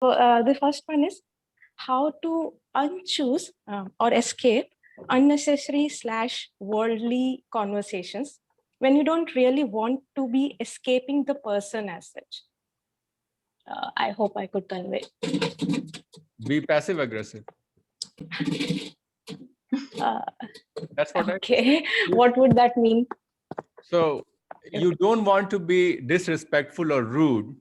the first one is how to unchoose or escape unnecessary / worldly conversations when you don't really want to be escaping the person as such. I hope I could convey. Be passive aggressive. That's what okay. What would that mean? So you don't want to be disrespectful or rude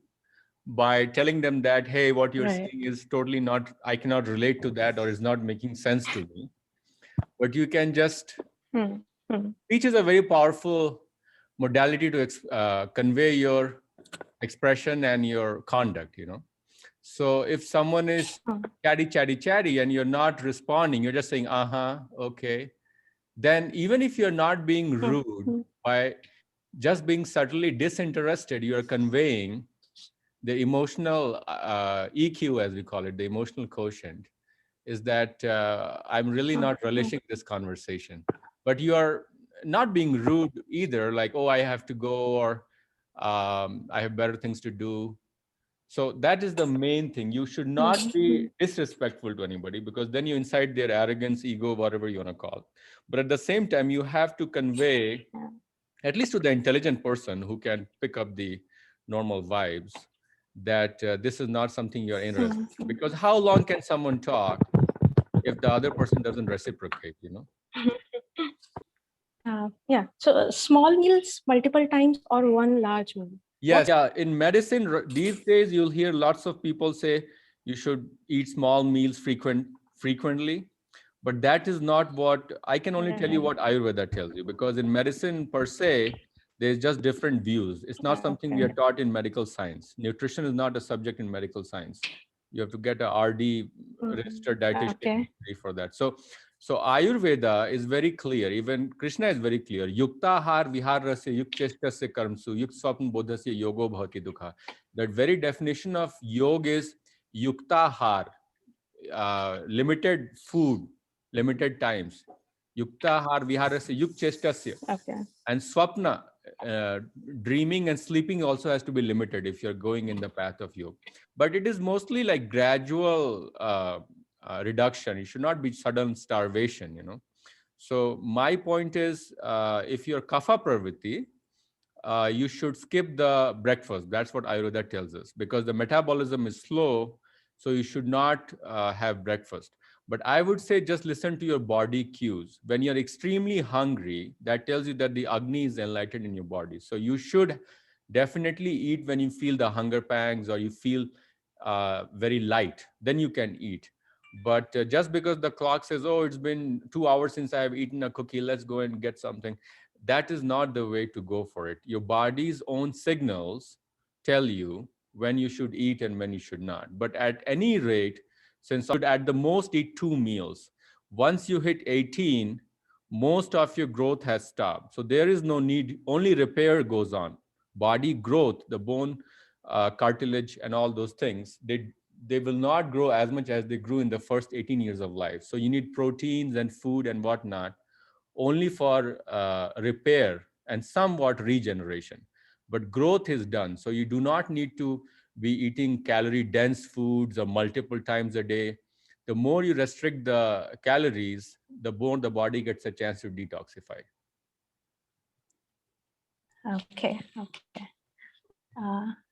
by telling them that, hey, what you're saying is totally not, I cannot relate to that, or is not making sense to me. But you can just, speech is a very powerful modality to convey your expression and your conduct, you know. So if someone is chatty, and you're not responding, you're just saying, okay. Then even if you're not being rude, by just being subtly disinterested, you're conveying the emotional EQ, as we call it, the emotional quotient, is that I'm really not relishing this conversation. But you are not being rude either, like, oh, I have to go, or I have better things to do. So that is the main thing. You should not be disrespectful to anybody, because then you incite their arrogance, ego, whatever you want to call. But at the same time, you have to convey, at least to the intelligent person who can pick up the normal vibes, that this is not something you're interested in. Because how long can someone talk if the other person doesn't reciprocate, you know? Yeah. So small meals multiple times or one large meal? Yes. Yeah. In medicine these days, you'll hear lots of people say you should eat small meals frequently. But that is not what, I can only tell you what Ayurveda tells you, because in medicine per se, there's just different views. It's not something we are taught in medical science. Nutrition is not a subject in medical science. You have to get a RD, registered dietitian for that. So Ayurveda is very clear. Even Krishna is very clear. Yukta har viharasya yukchestasya karmsu yuk swapn bodhasya yogo bhavati dukha. That very definition of yoga is yukta har, limited food, limited times. Yukta har viharasya yukchestasya. And swapna, dreaming and sleeping also has to be limited if you're going in the path of yoga. But it is mostly like gradual reduction. It should not be sudden starvation, you know. So my point is, if you're kapha pravritti, you should skip the breakfast. That's what Ayurveda tells us, because the metabolism is slow. So you should not have breakfast. But I would say just listen to your body cues. When you're extremely hungry, that tells you that the Agni is enlightened in your body. So you should definitely eat when you feel the hunger pangs, or you feel very light, then you can eat. But just because the clock says, oh, it's been 2 hours since I have eaten a cookie, let's go and get something. That is not the way to go for it. Your body's own signals tell you when you should eat and when you should not. But at any rate, since you should at the most eat 2 meals, once you hit 18, most of your growth has stopped. So there is no need, only repair goes on. Body growth, the bone, cartilage, and all those things, they will not grow as much as they grew in the first 18 years of life. So you need proteins and food and whatnot only for repair and somewhat regeneration. But growth is done. So you do not need to be eating calorie dense foods or multiple times a day. The more you restrict the calories, the more the body gets a chance to detoxify. Okay.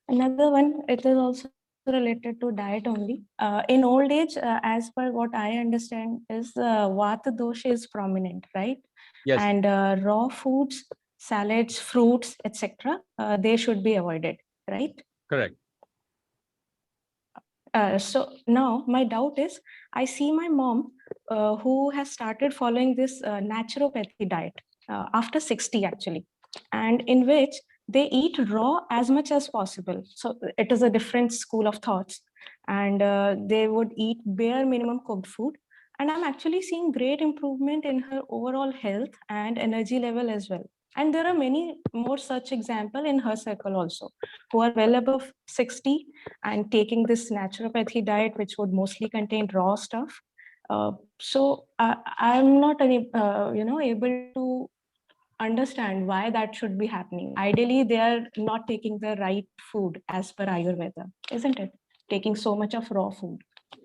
Another one, it is also related to diet only. In old age, as per what I understand, is Vata dosha is prominent, right? Yes. And raw foods, salads, fruits, etc., they should be avoided, right? Correct. So now my doubt is, I see my mom who has started following this naturopathy diet after 60 actually, and in which they eat raw as much as possible. So it is a different school of thoughts, and they would eat bare minimum cooked food. And I'm actually seeing great improvement in her overall health and energy level as well. And there are many more such examples in her circle also, who are well above 60 and taking this naturopathy diet, which would mostly contain raw stuff. So I'm not able to understand why that should be happening. Ideally, they are not taking the right food as per Ayurveda, isn't it? taking so much of raw food.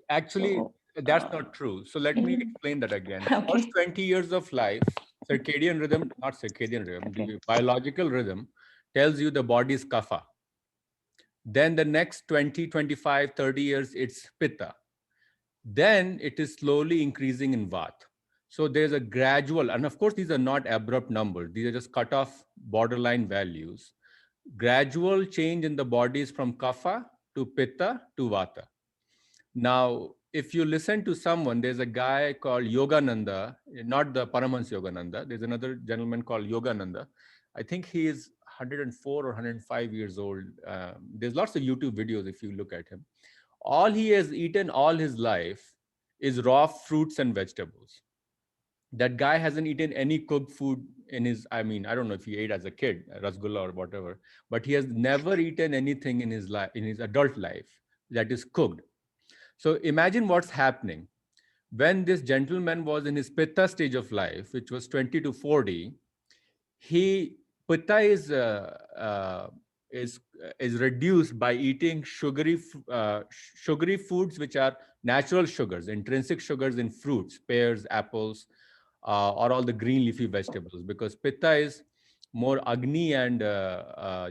Actually, So, that's not true. So let me explain that again. okay. First 20 years of life, circadian rhythm, not circadian rhythm, Okay. the biological rhythm tells you the body is kapha. Then the next 20, 25, 30 years, it's pitta. Then it is slowly increasing in vata. So there's a gradual, and of course, these are not abrupt numbers. These are just cut off borderline values. Gradual change in the bodies from kapha to pitta to vata. Now, if you listen to someone, there's a guy called Yogananda, not the Paramahansa Yogananda. There's another gentleman called Yogananda. I think he is 104 or 105 years old. There's lots of YouTube videos if you look at him. All he has eaten all his life is raw fruits and vegetables. That guy hasn't eaten any cooked food in his, I mean, I don't know if he ate as a kid, rasgulla or whatever, but he has never eaten anything in his life, in his adult life, that is cooked. So imagine what's happening. When this gentleman was in his pitta stage of life, which was 20 to 40, he pitta is reduced by eating sugary foods, which are natural sugars, intrinsic sugars in fruits, pears, apples, or all the green leafy vegetables, because pitta is more agni and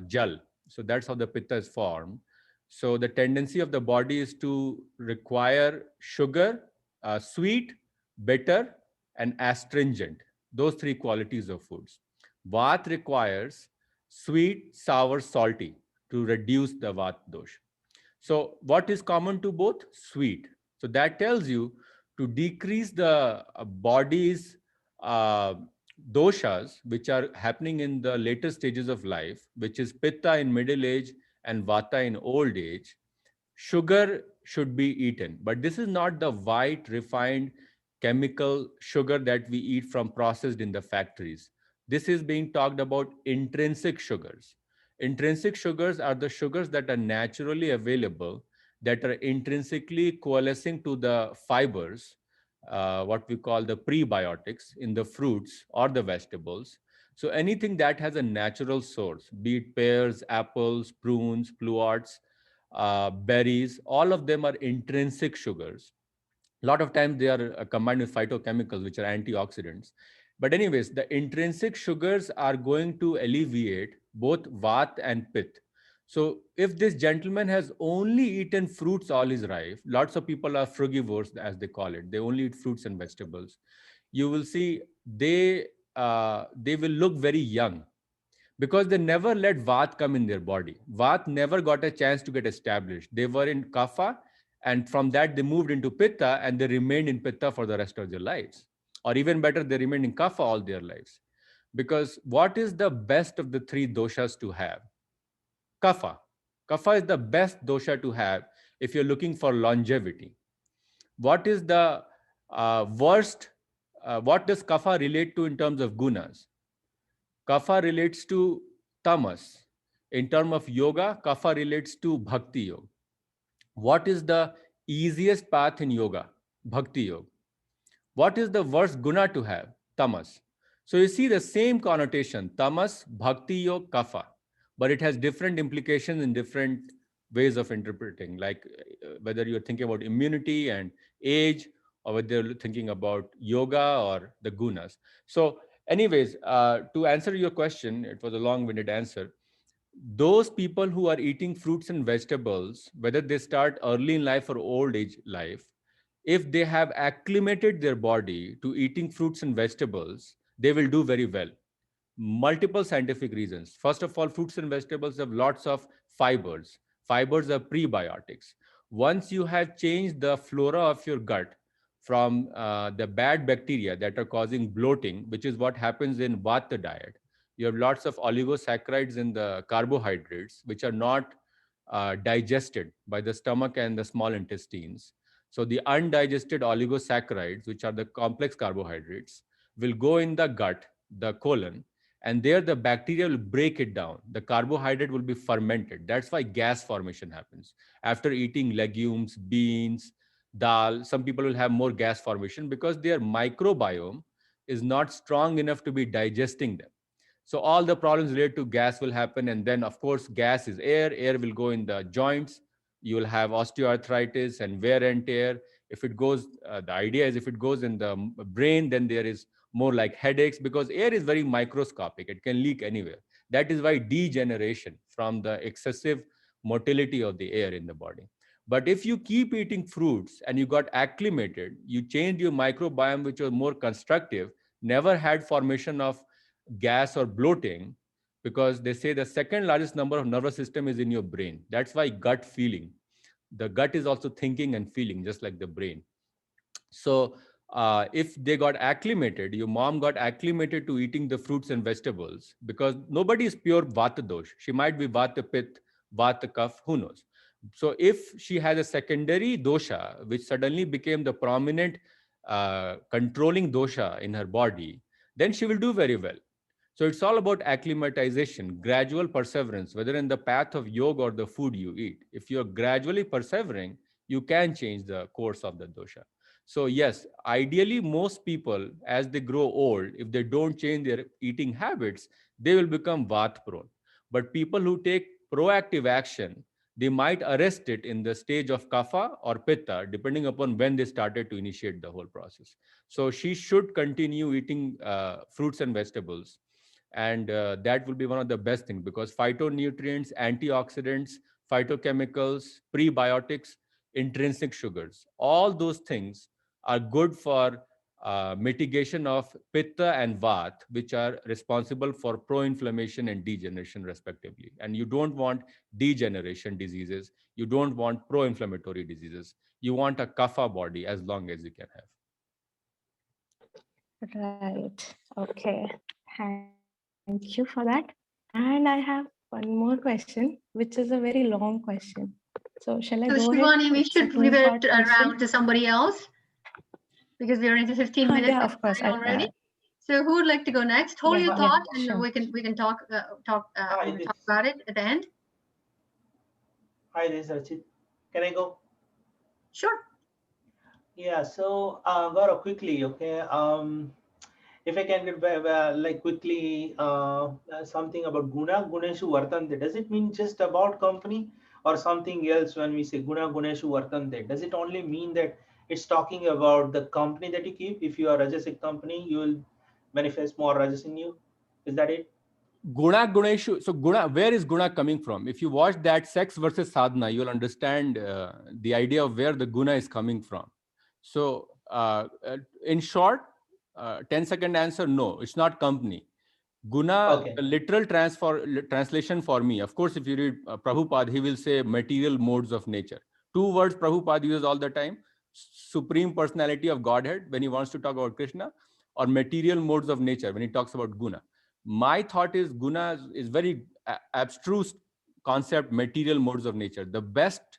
jal. So that's how the pitta is formed. So the tendency of the body is to require sugar, sweet, bitter, and astringent. Those three qualities of foods. Vata requires sweet, sour, salty to reduce the Vata dosha. So what is common to both? Sweet. So that tells you to decrease the body's uh, doshas, which are happening in the later stages of life, which is pitta in middle age and vata in old age. Sugar should be eaten, but this is not the white refined chemical sugar that we eat from processed in the factories. This is being talked about intrinsic sugars. Intrinsic sugars are the sugars that are naturally available, that are intrinsically coalescing to the fibers, what we call the prebiotics in the fruits or the vegetables. So anything that has a natural source, be it pears, apples, prunes, pluots, berries, all of them are intrinsic sugars. A lot of times they are combined with phytochemicals, which are antioxidants. But anyways, the intrinsic sugars are going to alleviate both vat and pith. So if this gentleman has only eaten fruits all his life, lots of people are frugivores, as they call it. They only eat fruits and vegetables. You will see they will look very young, because they never let Vat come in their body. Vat never got a chance to get established. They were in Kapha, and from that they moved into Pitta, and they remained in Pitta for the rest of their lives. Or even better, they remained in Kapha all their lives. Because what is the best of the three doshas to have? Kapha. Kapha is the best dosha to have if you're looking for longevity. What is the worst? What does Kapha relate to in terms of gunas? Kapha relates to tamas. In terms of yoga, kapha relates to bhakti yoga. What is the easiest path in yoga? Bhakti yoga. What is the worst guna to have? Tamas. So you see the same connotation, tamas, bhakti yoga, kapha, but it has different implications in different ways of interpreting, like whether you're thinking about immunity and age, or whether you're thinking about yoga or the gunas. So anyways, to answer your question, it was a long-winded answer. Those people who are eating fruits and vegetables, whether they start early in life or old age life, if they have acclimated their body to eating fruits and vegetables, they will do very well. Multiple scientific reasons. First of all, fruits and vegetables have lots of fibers. Fibers are prebiotics. Once you have changed the flora of your gut from the bad bacteria that are causing bloating, which is what happens in Vata diet, you have lots of oligosaccharides in the carbohydrates, which are not digested by the stomach and the small intestines. So the undigested oligosaccharides, which are the complex carbohydrates, will go in the gut, the colon, and there the bacteria will break it down. The carbohydrate will be fermented. That's why gas formation happens. After eating legumes, beans, dal, some people will have more gas formation because their microbiome is not strong enough to be digesting them. So all the problems related to gas will happen. And then, of course, gas is air. Air will go in the joints. you will have osteoarthritis and wear and tear. If it goes, the idea is if it goes in the brain, then there is more like headaches, because air is very microscopic. It can leak anywhere. That is why degeneration from the excessive motility of the air in the body. But if you keep eating fruits and you got acclimated, you changed your microbiome, which was more constructive, never had formation of gas or bloating, because they say the second largest number of nervous system is in your brain. That's why gut feeling. The gut is also thinking and feeling, just like the brain. So if they got acclimated, your mom got acclimated to eating the fruits and vegetables, because nobody is pure Vata dosh. She might be Vata Pitta, Vata Kapha, who knows? So if she has a secondary dosha, which suddenly became the prominent controlling dosha in her body, then she will do very well. So it's all about acclimatization, gradual perseverance, whether in the path of yoga or the food you eat. If you're gradually persevering, you can change the course of the dosha. So yes, ideally, most people, as they grow old, if they don't change their eating habits, they will become Vata prone. But people who take proactive action, they might arrest it in the stage of Kapha or Pitta, depending upon when they started to initiate the whole process. So she should continue eating fruits and vegetables, and that will be one of the best things, because phytonutrients, antioxidants, phytochemicals, prebiotics, intrinsic sugars, all those things are good for mitigation of pitta and vata, which are responsible for pro-inflammation and degeneration respectively. And you don't want degeneration diseases, you don't want pro-inflammatory diseases, you want a kapha body as long as you can have. Right. Okay. Thank you for that. And I have one more question, which is a very long question. So shall I go So ahead? Shivani, we It's a should give two-part it question. around to somebody else because we're into 15 minutes Yeah, of course. already. So who would like to go next? Hold Yeah, your yeah, thought, and sure. we can talk talk about it at the end. Hi, this is Archit. Can I go? Sure. Yeah. So, Gaurav, quickly, okay. If I can get like quickly something about Guna Guneshu Vartante. Does it mean just about company or something else when we say Guna Guneshu Vartante? Does it only mean that it's talking about the company that you keep? If you are a Rajasic company, you will manifest more Rajas in you. Is that it? Guna Guneshu. So Guna, where is Guna coming from? If you watch that sex versus sadhana, you will understand the idea of where the Guna is coming from. So in short, 10-second answer, no, it's not company. Guna, Okay. the literal translation for me, of course, if you read Prabhupada, he will say material modes of nature. Two words Prabhupada uses all the time: Supreme Personality of Godhead when he wants to talk about Krishna, or material modes of nature when he talks about Guna. My thought is Guna is very abstruse concept, material modes of nature. The best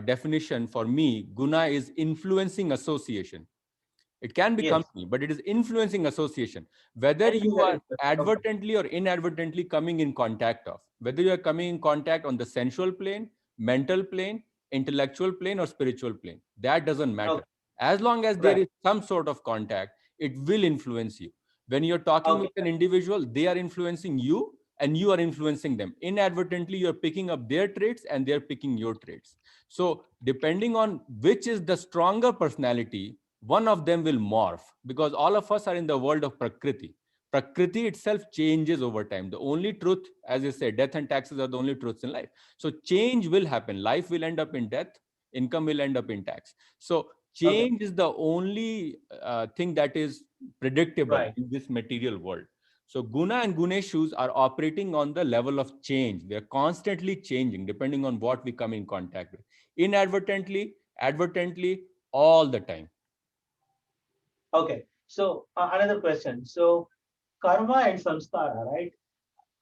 definition for me, Guna is influencing association. It can be Yes. company, but it is influencing association. Whether you are advertently or inadvertently coming in contact of, whether you are coming in contact on the sensual plane, mental plane, intellectual plane, or spiritual plane, that doesn't matter. Okay. As long as there Right. is some sort of contact, it will influence you. When you're talking Okay. with an individual, they are influencing you and you are influencing them. Inadvertently, you're picking up their traits and they're picking your traits. So depending on which is the stronger personality, one of them will morph, because all of us are in the world of Prakriti. Prakriti itself changes over time. The only truth, as you say, death and taxes are the only truths in life. So change will happen. Life will end up in death. Income will end up in tax. So change is the only thing that is predictable in this material world. So Guna and Guneshus are operating on the level of change. They're constantly changing depending on what we come in contact with. Inadvertently, advertently, all the time. Okay. So another question. So karma and samskara, right?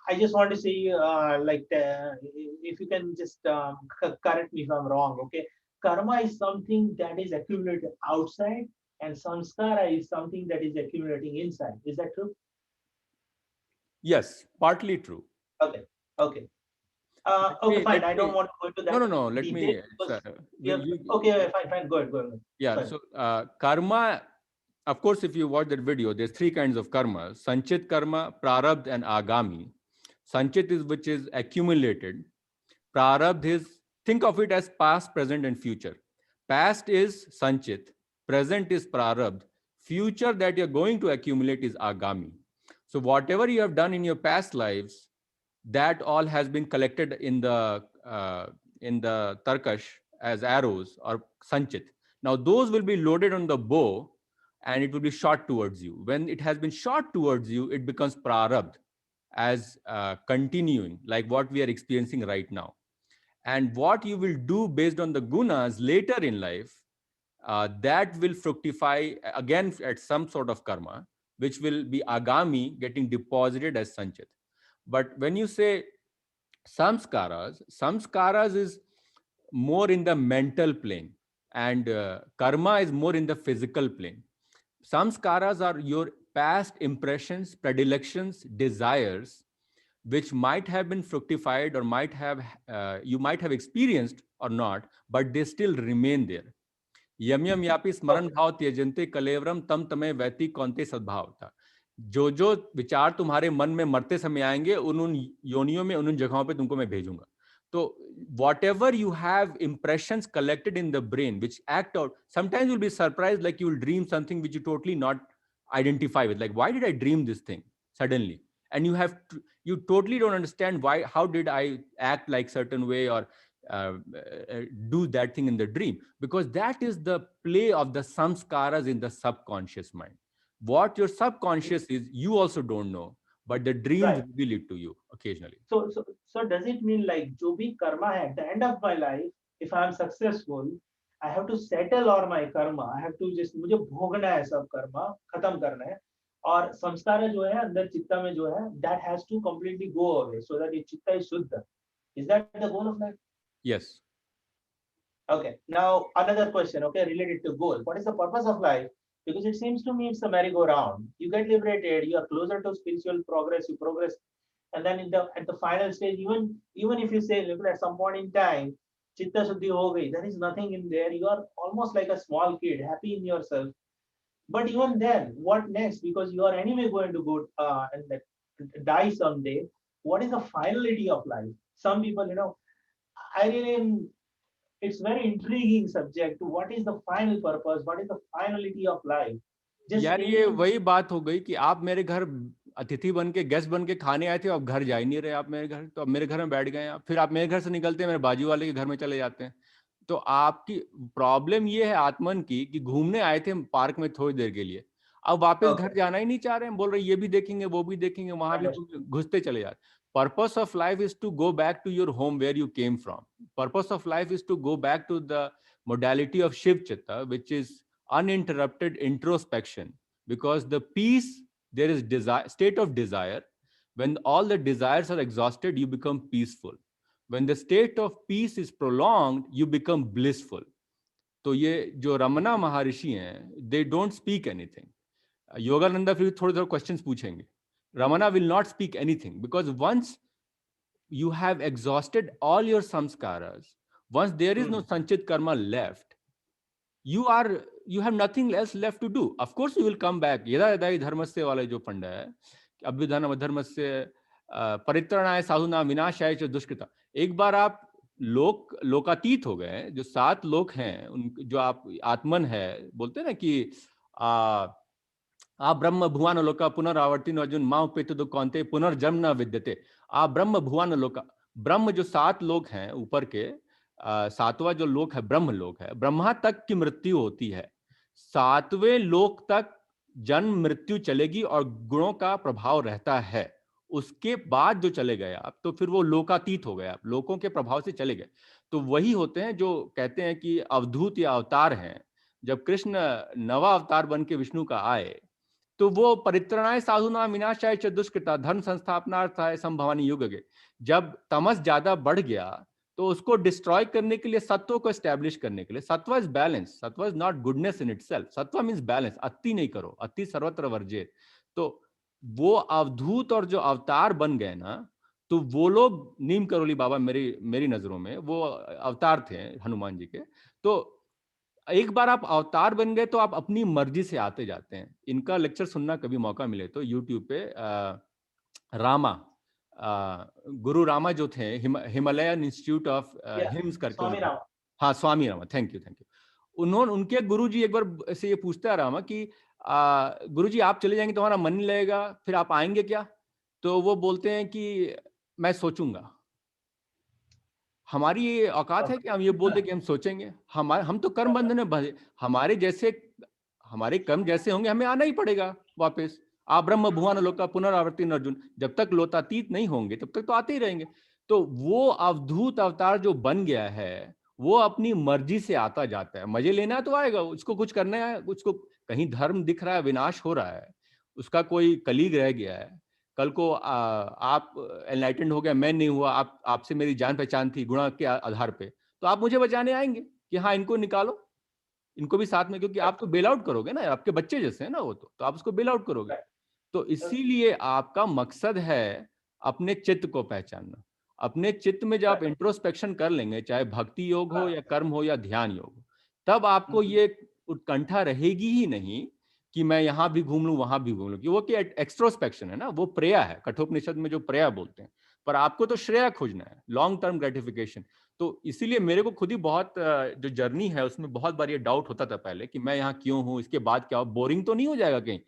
I just want to see, if you can just correct me if I'm wrong. Okay, karma is something that is accumulated outside, and samskara is something that is accumulating inside. Is that true? Yes, partly true. Okay. Okay. Okay. Fine. I don't want to go into that. No. Let me. Okay. Fine. Go ahead. Yeah. Sorry. So karma. Of course, if you watch that video, there's three kinds of karma: sanchit karma, prarabdha, and agami. Sanchit is which is accumulated. Prarabdha is think of it as past, present, and future. Past is sanchit, present is prarabdha, future that you're going to accumulate is agami. So whatever you have done in your past lives, that all has been collected in the tarkash as arrows or sanchit. Now those will be loaded on the bow and it will be shot towards you. When it has been shot towards you, it becomes prarabdha as continuing, like what we are experiencing right now. And what you will do based on the gunas later in life, that will fructify again at some sort of karma, which will be agami getting deposited as sanchit. But when you say samskaras is more in the mental plane, and karma is more in the physical plane. Samskaras are your past impressions, predilections, desires, which might have been fructified or might have you might have experienced or not, but they still remain there. यम यम यापि स्मरण भाव त्यजन्ते कलेवरम तम तमे वैति कौन्ते सद्भाव था. जो जो विचार तुम्हारे मन में मरते समय आएंगे उन योनियों में उन जगहों पे तुमको मैं भेजूंगा. तो whatever you have impressions collected in the brain which act out, sometimes you'll be surprised, like you will dream something which you totally not identify with, like why did I dream this thing suddenly, and you totally don't understand why, how did I act like certain way or do that thing in the dream, because that is the play of the samskaras in the subconscious mind. What your subconscious is, you also don't know, but the dreams reveal it to you occasionally. So does it mean like जो भी karma है, at the end of my life, if I am successful, I have to settle all my karma. I have to just मुझे भोगना है सब कर्मा, खत्म करना है, और संस्कार जो है अंदर चित्ता में जो है, that has to completely go away so that your chitta is shuddha. Is that the goal of life? Yes. Okay. Now another question. Okay, related to goal. What is the purpose of life? Because it seems to me it's a merry-go-round. You get liberated, you are closer to spiritual progress, you progress, and then at the final stage, even if you say at some point in time, chitta shuddhi ho gayi, there is nothing in there. You are almost like a small kid, happy in yourself. But even then, what next? Because you are anyway going to go and die someday. What is the finality of life? Some people, I really. It's very intriguing subject to what is the final purpose, what is the finality of life. यार ये वही बात हो गई कि आप मेरे घर अतिथि बन के, गेस्ट बन के खाने आए थे, आप घर जा ही नहीं रहे आप मेरे घर, तो अब मेरे घर में बैठ गए आप, फिर आप मेरे घर से निकलते हैं मेरे बाजू वाले के घर में चले जाते हैं. तो आपकी प्रॉब्लम ये है आत्मन की कि घूमने आए थे पार्क में थोड़ी देर के लिए, अब वापस घर जाना ही नहीं चाह रहे हैं, बोल रहे ये भी देखेंगे वो भी देखेंगे, वहां भी घुसते चले जाते. Purpose of life is to go back to your home where you came from. Purpose of life is to go back to the modality of Shiv Chitta, which is uninterrupted introspection. Because the peace, there is desire, state of desire. When all the desires are exhausted, you become peaceful. When the state of peace is prolonged, you become blissful. तो ये जो रमना महर्षि हैं, they don't speak anything. Yogananda फिर थोड़े questions पूछेंगे. Ramana will not speak anything, because once you have exhausted all your samskaras, once there is no sanchit karma left, you have nothing else left to do. Of course you will come back. यदा यदा हि धर्मस्य वाला जो फंडा है, अभ्युत्थान अधर्मस्य परित्राणाय साधूनां विनाशाय च दुष्कृता. एक बार आप लोकातीत हो गए, जो 7 लोक हैं, उन जो आप आत्मन है, बोलते हैं ना कि आ ब्रह्म भुवन लोका पुनरावर्तिन अर्जुन मां पेतु दो कौन्ते पुनर्जन्म न विद्यते. आ ब्रह्म भुवन लोका, ब्रह्म जो 7 लोक हैं ऊपर के, 7वां जो लोक है ब्रह्म लोक है, ब्रह्मा तक की मृत्यु होती है, 7वें लोक तक जन्म मृत्यु चलेगी और गुणों का प्रभाव रहता है. उसके बाद जो चले गए आप, तो फिर वो लोकातीत हो गए, आप लोकों के प्रभाव से चले गए. तो वही होते हैं जो कहते हैं कि अवधूत या अवतार हैं. जब कृष्ण नवा अवतार बन के विष्णु का आए, तो वो परित्रणाय साधुनां विनाशाय च दुष्कृता धर्म संस्थापनार्थाय संभवानि युगगे. जब तमस ज्यादा बढ़ गया तो उसको डिस्ट्रॉय करने के लिए, सत्व को एस्टैब्लिश करने के लिए, सत्व इज बैलेंस, सत्व is not goodness in itself, सत्व मींस बैलेंस, अति नहीं करो, अति सर्वत्र वर्जेत. तो वो अवधूत और जो अवतार बन गए ना, तो वो लोग, नीम करोली बाबा मेरी नजरों में वो अवतार थे हनुमान जी के. तो एक बार आप अवतार बन गए तो आप अपनी मर्जी से आते जाते हैं. इनका लेक्चर सुनना कभी मौका मिले तो यूट्यूब पे रामा गुरु रामा जो थे, हिमालयन इंस्टीट्यूट ऑफ हिम्स करके, स्वामी रामा, हाँ स्वामी रामा, थैंक यू। उनके गुरुजी एक बार से ये पूछता है रामा कि गुरुजी आप चले जाएंगे तो हमारा मन नहीं लगेगा, फिर आप आएंगे क्या? तो वो बोलते हैं कि मैं सोचूंगा। हमारी ये औकात है कि हम ये बोलते कि हम सोचेंगे? हम तो कर्म बंधन में बंधे, हमारे कर्म जैसे होंगे हमें आना ही पड़ेगा वापस। आप ब्रह्म भुवन लोका पुनरावर्ती अर्जुन, जब तक लोतातीत नहीं होंगे तब तक तो आते ही रहेंगे। तो वो अवधूत अवतार जो बन गया है वो अपनी मर्जी से आता जाता है, मजे लेना है तो आएगा, उसको कुछ करना है, उसको कहीं धर्म दिख रहा है, विनाश हो रहा है, उसका कोई कलीग रह गया है, कल को आप एनलाइटेंड हो गया, मैं नहीं हुआ, आपसे मेरी जान पहचान थी गुणा के आधार पे, तो आप मुझे बचाने आएंगे कि हाँ इनको निकालो, इनको भी साथ में, क्योंकि आप तो बेल आउट करोगे ना, आपके बच्चे जैसे हैं ना वो, तो आप उसको बेल आउट करोगे। तो इसीलिए आपका मकसद है अपने चित्त को पहचानना। अपने चित्त में जब आप इंट्रोस्पेक्शन कर लेंगे, चाहे भक्ति योग हो या कर्म हो या ध्यान योग हो, तब आपको ये उत्कंठा रहेगी ही नहीं कि मैं यहां भी घूम लूं वहां भी घूम लूं, कि वो क्या एक्सट्रोस्पेक्शन है ना, वो प्रेया है, कठोपनिषद में जो प्रेया बोलते हैं। पर आपको तो श्रेय खोजना है, लॉन्ग टर्म ग्रेटिफिकेशन। तो इसीलिए मेरे को खुद ही बहुत जो जर्नी है उसमें बहुत बार ये डाउट होता था पहले कि मैं यहाँ क्यों हूँ, इसके बाद क्या हो, बोरिंग तो नहीं हो जाएगा कहीं।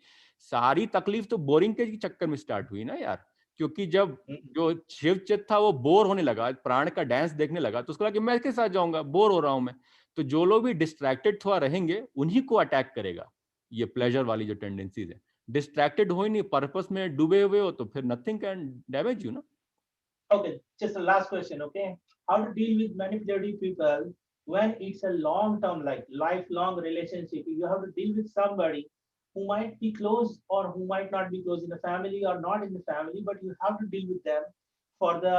सारी तकलीफ तो बोरिंग के चक्कर में स्टार्ट हुई ना यार, क्योंकि जब जो शिव चित्त था वो बोर होने लगा, प्राण का डांस देखने लगा, तो उसको लगा कि मैं इसके साथ जाऊंगा, बोर हो रहा हूं मैं। तो जो लोग भी डिस्ट्रैक्टेड थोड़ा रहेंगे उन्हीं को अटैक करेगा ये प्लेजर वाली जो टेंडेंसीज है। डिस्ट्रैक्टेड हो ही नहीं, पर्पस में डूबे हुए हो, तो फिर नथिंग कैन डैमेज यू ना। Okay, just the last question. Okay, how to deal with manipulative people when it's a long-term, like lifelong relationship? You have to deal with somebody who might be close or who might not be close in the family or not in the family, but you have to deal with them for the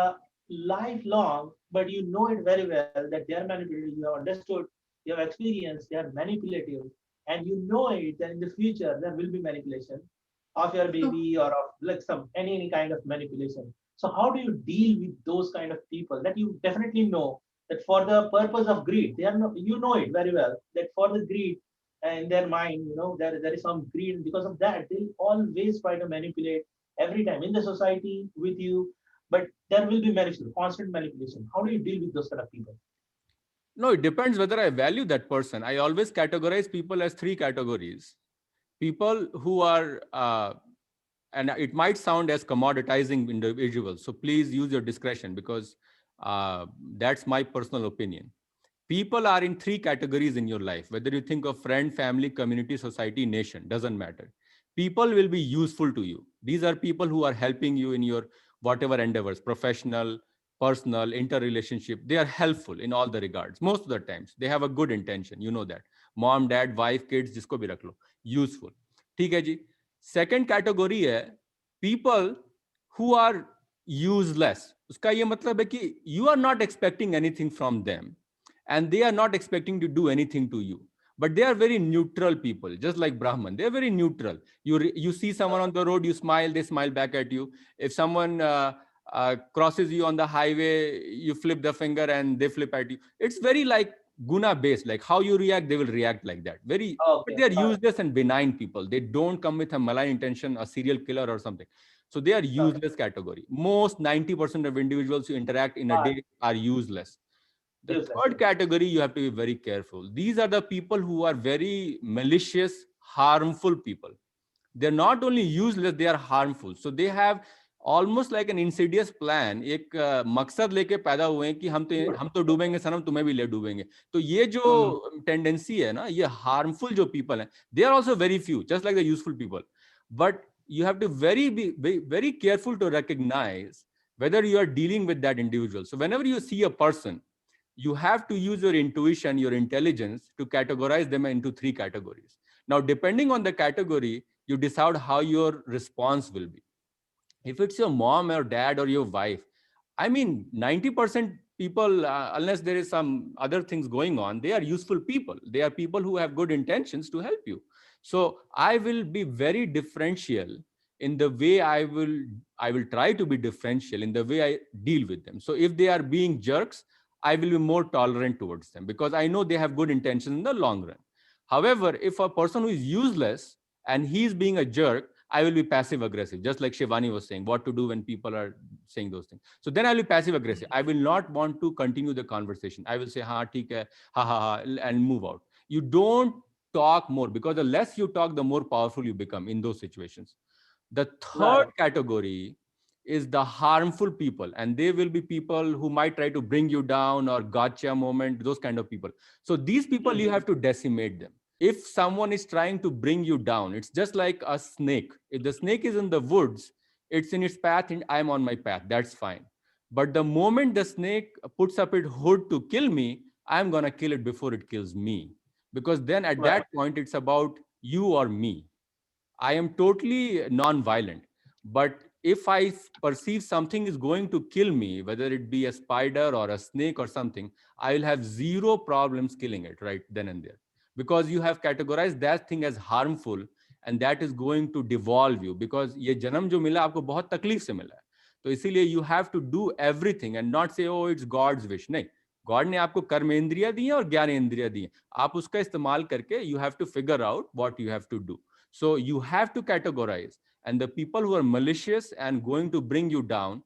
lifelong. But you know it very well that they are manipulative. You have understood, you have experienced, they are manipulative, and you know it that in the future there will be manipulation of your baby or of like some any kind of manipulation. So how do you deal with those kind of people that you definitely know that for the purpose of greed, they are not, you know it very well that for the greed in their mind, you know, there is some greed, and because of that, they'll always try to manipulate every time in the society with you, but there will be manipulation, constant manipulation. How do you deal with those kind of people? No, it depends whether I value that person. I always categorize people as 3 categories. People who are and it might sound as commoditizing individuals, so please use your discretion, because that's my personal opinion. People are in 3 categories in your life, whether you think of friend, family, community, society, nation, doesn't matter. People will be useful to you. These are people who are helping you in your whatever endeavors, professional, personal, interrelationship. They are helpful in all the regards. Most of the times they have a good intention, you know that. Mom, dad, wife, kids, jisko bhi rakh lo, useful. ठीक है जी. Second category है people who are useless. उसका ये मतलब है कि you are not expecting anything from them and they are not expecting to do anything to you, but they are very neutral people, just like Brahman. They are very neutral. You see someone on the road, you smile, they smile back at you. If someone crosses you on the highway, you flip the finger and they flip at you. It's very like guna based, like how you react, they will react like that. Very, but they are useless and benign people. They don't come with a malign intention, a serial killer or something. So they are useless category. Most 90% of individuals who interact in a day are useless. The third category, you have to be very careful. These are the people who are very malicious, harmful people. They're not only useless, they are harmful. So they have almost like an insidious plan. एक मकसद लेके पैदा हुए हैं कि हम तो डूबेंगे सनम, तुम्हें भी ले डूबेंगे. तो ये जो टेंडेंसी है ना, ये harmful जो people हैं, they are also very few, just like the useful people. But you have to be very careful to recognize whether you are dealing with that individual. So whenever you see a person, you have to use your intuition, your intelligence to categorize them into 3 categories. Now, depending on the category, you decide how your response will be. If it's your mom or dad or your wife, I mean, 90% people, unless there is some other things going on, they are useful people. They are people who have good intentions to help you. So I will be very differential in the way I will try to be differential in the way I deal with them. So if they are being jerks, I will be more tolerant towards them because I know they have good intentions in the long run. However, if a person who is useless and he's being a jerk, I will be passive aggressive, just like Shivani was saying, what to do when people are saying those things. So then I'll be passive aggressive. I will not want to continue the conversation. I will say, ha, theek hai, ha, ha, ha, and move out. You don't talk more, because the less you talk, the more powerful you become in those situations. The third category is the harmful people, and they will be people who might try to bring you down or gotcha moment, those kind of people. So these people, you have to decimate them. If someone is trying to bring you down, it's just like a snake. If the snake is in the woods, it's in its path and I'm on my path, that's fine. But the moment the snake puts up its hood to kill me, I'm gonna kill it before it kills me. Because then at that point, it's about you or me. I am totally non-violent. But if I perceive something is going to kill me, whether it be a spider or a snake or something, I will have zero problems killing it right then and there. Because you have categorized that thing as harmful, and that is going to devolve you. Because ये जन्म जो मिला आपको बहुत तकलीफ से मिला है. तो इसीलिए you have to do everything and not say, oh, it's God's wish. नहीं, गॉड ने आपको कर्मेंद्रियां दी हैं और ज्ञानेंद्रियां दी हैं. आप उसका इस्तेमाल करके you have to figure out what you have to do. So you have to categorize, and the people who are malicious and going to bring you down,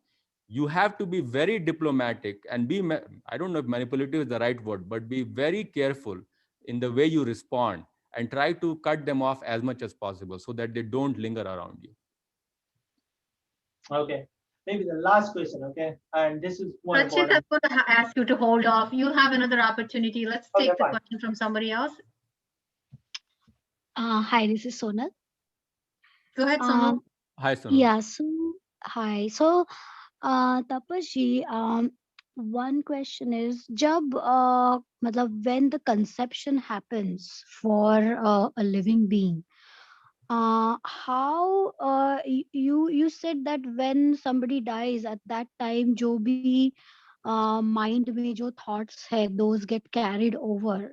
you have to be very diplomatic and be, I don't know if manipulative is the right word, but be very careful in the way you respond and try to cut them off as much as possible so that they don't linger around you. Okay. Maybe the last question, okay? And this is more Rachit, important. I'm going to ask you to hold off. You'll have another opportunity. Let's take the question from somebody else. Hi, this is Sonal. Go ahead, Sonal. Hi, Sonal. Yeah, so hi. So, Tapas ji, one question is, matlab, when the conception happens for a living being, how you said that when somebody dies at that time, jo bhi mind mein jo thoughts hai, those get carried over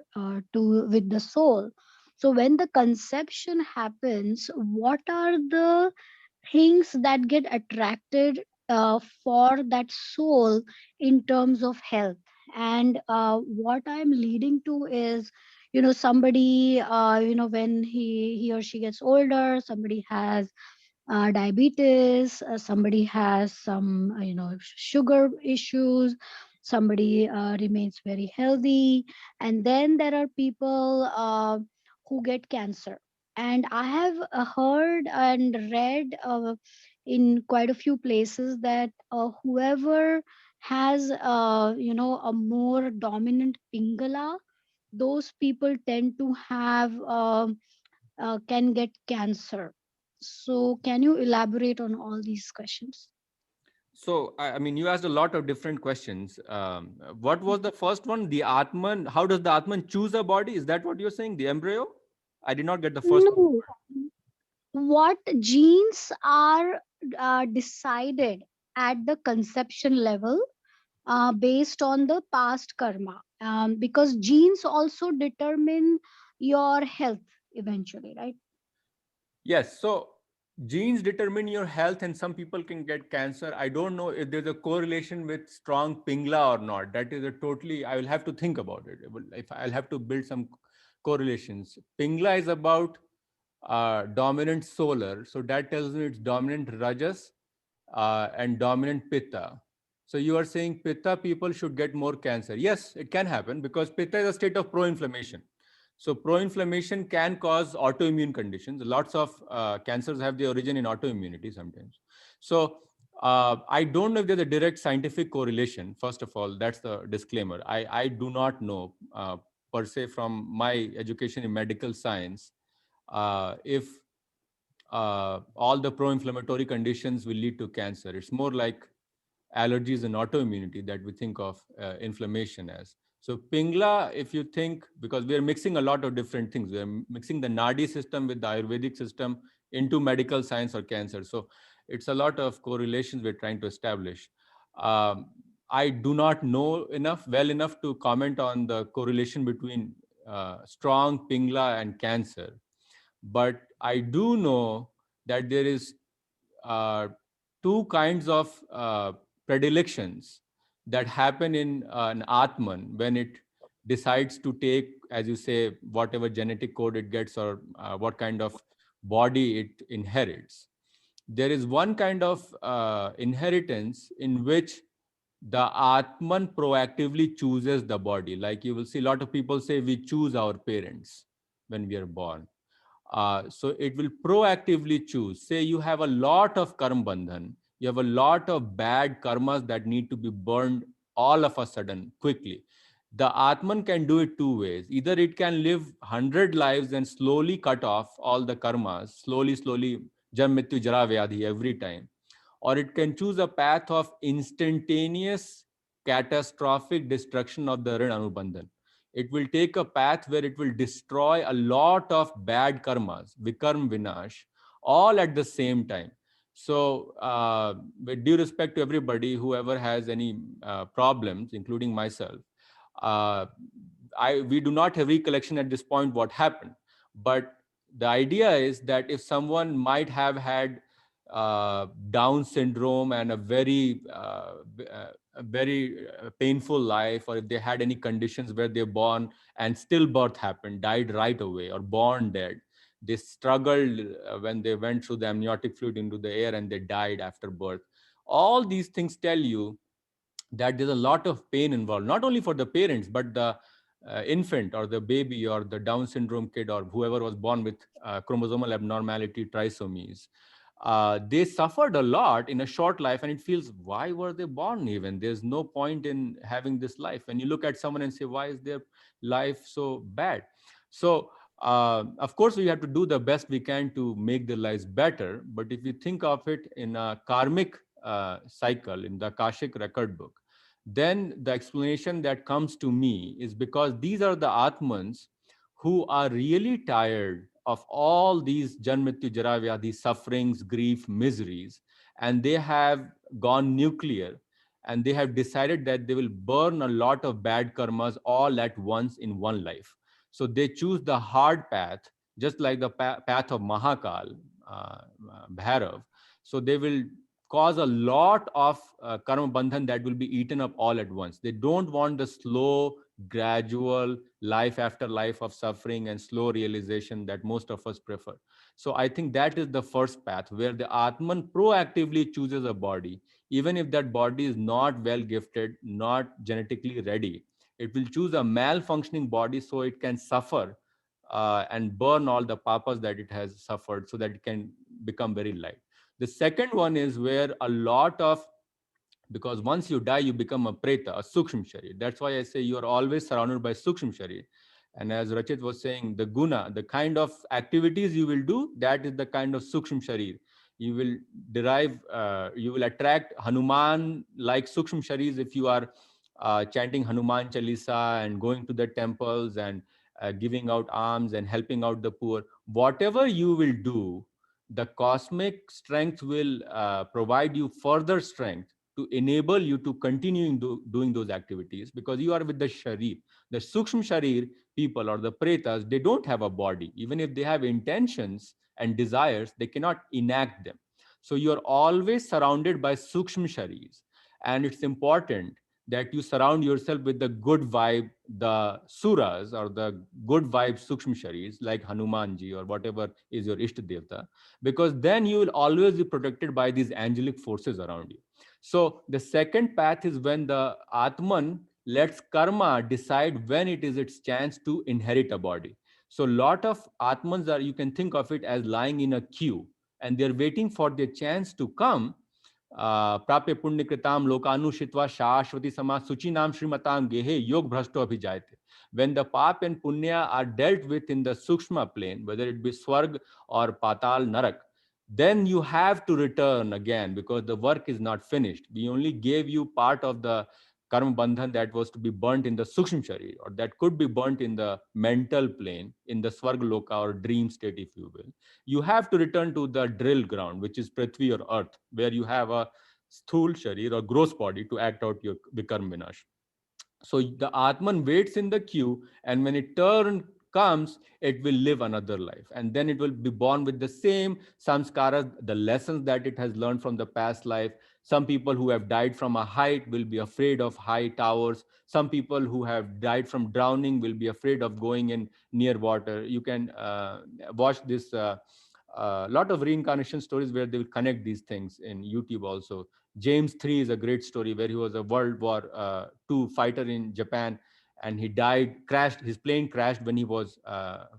to with the soul. So when the conception happens, what are the things that get attracted for that soul in terms of health? And what I'm leading to is, somebody, when he or she gets older, somebody has diabetes, somebody has some sugar issues, somebody remains very healthy, and then there are people who get cancer. And I have heard and read in quite a few places that whoever has a more dominant pingala, those people tend to have can get cancer. So can you elaborate on all these questions? So, I mean, you asked a lot of different questions. What was the first one? The Atman, how does the Atman choose a body? Is that what you're saying? The embryo? I did not get the first one. No. What genes are decided at the conception level based on the past karma? Because genes also determine your health eventually, right? Yes. So genes determine your health, and some people can get cancer. I don't know if there's a correlation with strong pingla or not. That is a totally, I will have to think about it. If I'll have to build some correlations. Pingla is about dominant solar. So that tells me it's dominant rajas and dominant pitta. So you are saying pitta people should get more cancer. Yes, it can happen because pitta is a state of pro-inflammation. So pro-inflammation can cause autoimmune conditions. Lots of cancers have their origin in autoimmunity sometimes. So I don't know if there's a direct scientific correlation. First of all, that's the disclaimer. I do not know per se from my education in medical science if all the pro-inflammatory conditions will lead to cancer. It's more like allergies and autoimmunity that we think of inflammation as. So Pingla, if you think, because we are mixing a lot of different things, we are mixing the Nadi system with the Ayurvedic system into medical science or cancer. So it's a lot of correlations we're trying to establish. I do not know well enough to comment on the correlation between strong Pingla and cancer. But I do know that there is two kinds of predilections that happen in an Atman when it decides to take, as you say, whatever genetic code it gets or what kind of body it inherits. There is one kind of inheritance in which the Atman proactively chooses the body. Like you will see a lot of people say we choose our parents when we are born. So it will proactively choose. Say you have a lot of karma bandhan, you have a lot of bad karmas that need to be burned all of a sudden, quickly. The Atman can do it two ways. Either it can live 100 lives and slowly cut off all the karmas, slowly, Jam Mrityu Jara Vyadhi every time. Or it can choose a path of instantaneous, catastrophic destruction of the Rin Anubandhan. It will take a path where it will destroy a lot of bad karmas, Vikarm Vinash, all at the same time. So, with due respect to everybody, whoever has any problems, including myself, uh, we do not have recollection at this point what happened. But the idea is that if someone might have had Down syndrome and a very painful life, or if they had any conditions where they're born and stillbirth happened, died right away, or born dead, they struggled when they went through the amniotic fluid into the air and they died after birth. All these things tell you that there's a lot of pain involved, not only for the parents, but the infant or the baby or the Down syndrome kid or whoever was born with chromosomal abnormality, trisomies. They suffered a lot in a short life, and it feels, why were they born even? There's no point in having this life. When you look at someone and say, why is their life so bad? So, of course, we have to do the best we can to make their lives better. But if you think of it in a karmic cycle, in the Akashic record book, then the explanation that comes to me is because these are the Atmans who are really tired of all these Janmrityu Jara Vyadhi sufferings, grief, miseries, and they have gone nuclear, and they have decided that they will burn a lot of bad karmas all at once in one life. So they choose the hard path, just like the path of Mahakal, Bhairav. So they will cause a lot of karma bandhan that will be eaten up all at once. They don't want the slow, gradual life after life of suffering and slow realization that most of us prefer. So I think that is the first path where the Atman proactively chooses a body, even if that body is not well gifted, not genetically ready. It will choose a malfunctioning body so it can suffer and burn all the papas that it has suffered so that it can become very light. The second one is where a lot of, because once you die, you become a preta, a sukshma sharir. That's why I say you are always surrounded by sukshma sharir. And as Rachit was saying, the guna, the kind of activities you will do, that is the kind of sukshma sharir. You will derive, you will attract Hanuman-like sukshma sharirs if you are chanting Hanuman Chalisa and going to the temples and giving out alms and helping out the poor. Whatever you will do, the cosmic strength will provide you further strength to enable you to continue doing those activities, because you are with the sharir. The sukshma sharir people or the pretas, they don't have a body. Even if they have intentions and desires, they cannot enact them. So you are always surrounded by sukshma sharirs. And it's important that you surround yourself with the good vibe, the suras or the good vibe sukshma sharirs like Hanumanji or whatever is your Ishta Devta, because then you will always be protected by these angelic forces around you. So the second path is when the Atman lets karma decide when it is its chance to inherit a body. So a lot of Atmans are, you can think of it as lying in a queue, and they're waiting for their chance to come. Prapya punya kritam lokanushitva shashvati sama suchinam shrimatam gehe yog bhrashto abhijayate. When the pap and punya are dealt with in the sukshma plane, whether it be swarg or patal narak, then you have to return again because the work is not finished. We only gave you part of the karma bandhan that was to be burnt in the sukshma sharir, or that could be burnt in the mental plane, in the swarg loka or dream state, if you will. You have to return to the drill ground, which is Prithvi or earth, where you have a sthul sharir or gross body to act out your vikarm vinash. So the Atman waits in the queue, and when it turn comes, it will live another life. And then it will be born with the same samskaras, the lessons that it has learned from the past life. Some people who have died from a height will be afraid of high towers. Some people who have died from drowning will be afraid of going in near water. You can watch this lot of reincarnation stories where they will connect these things in YouTube also. James 3 is a great story where he was a World War II fighter in Japan, and he died, crashed, his plane crashed when he was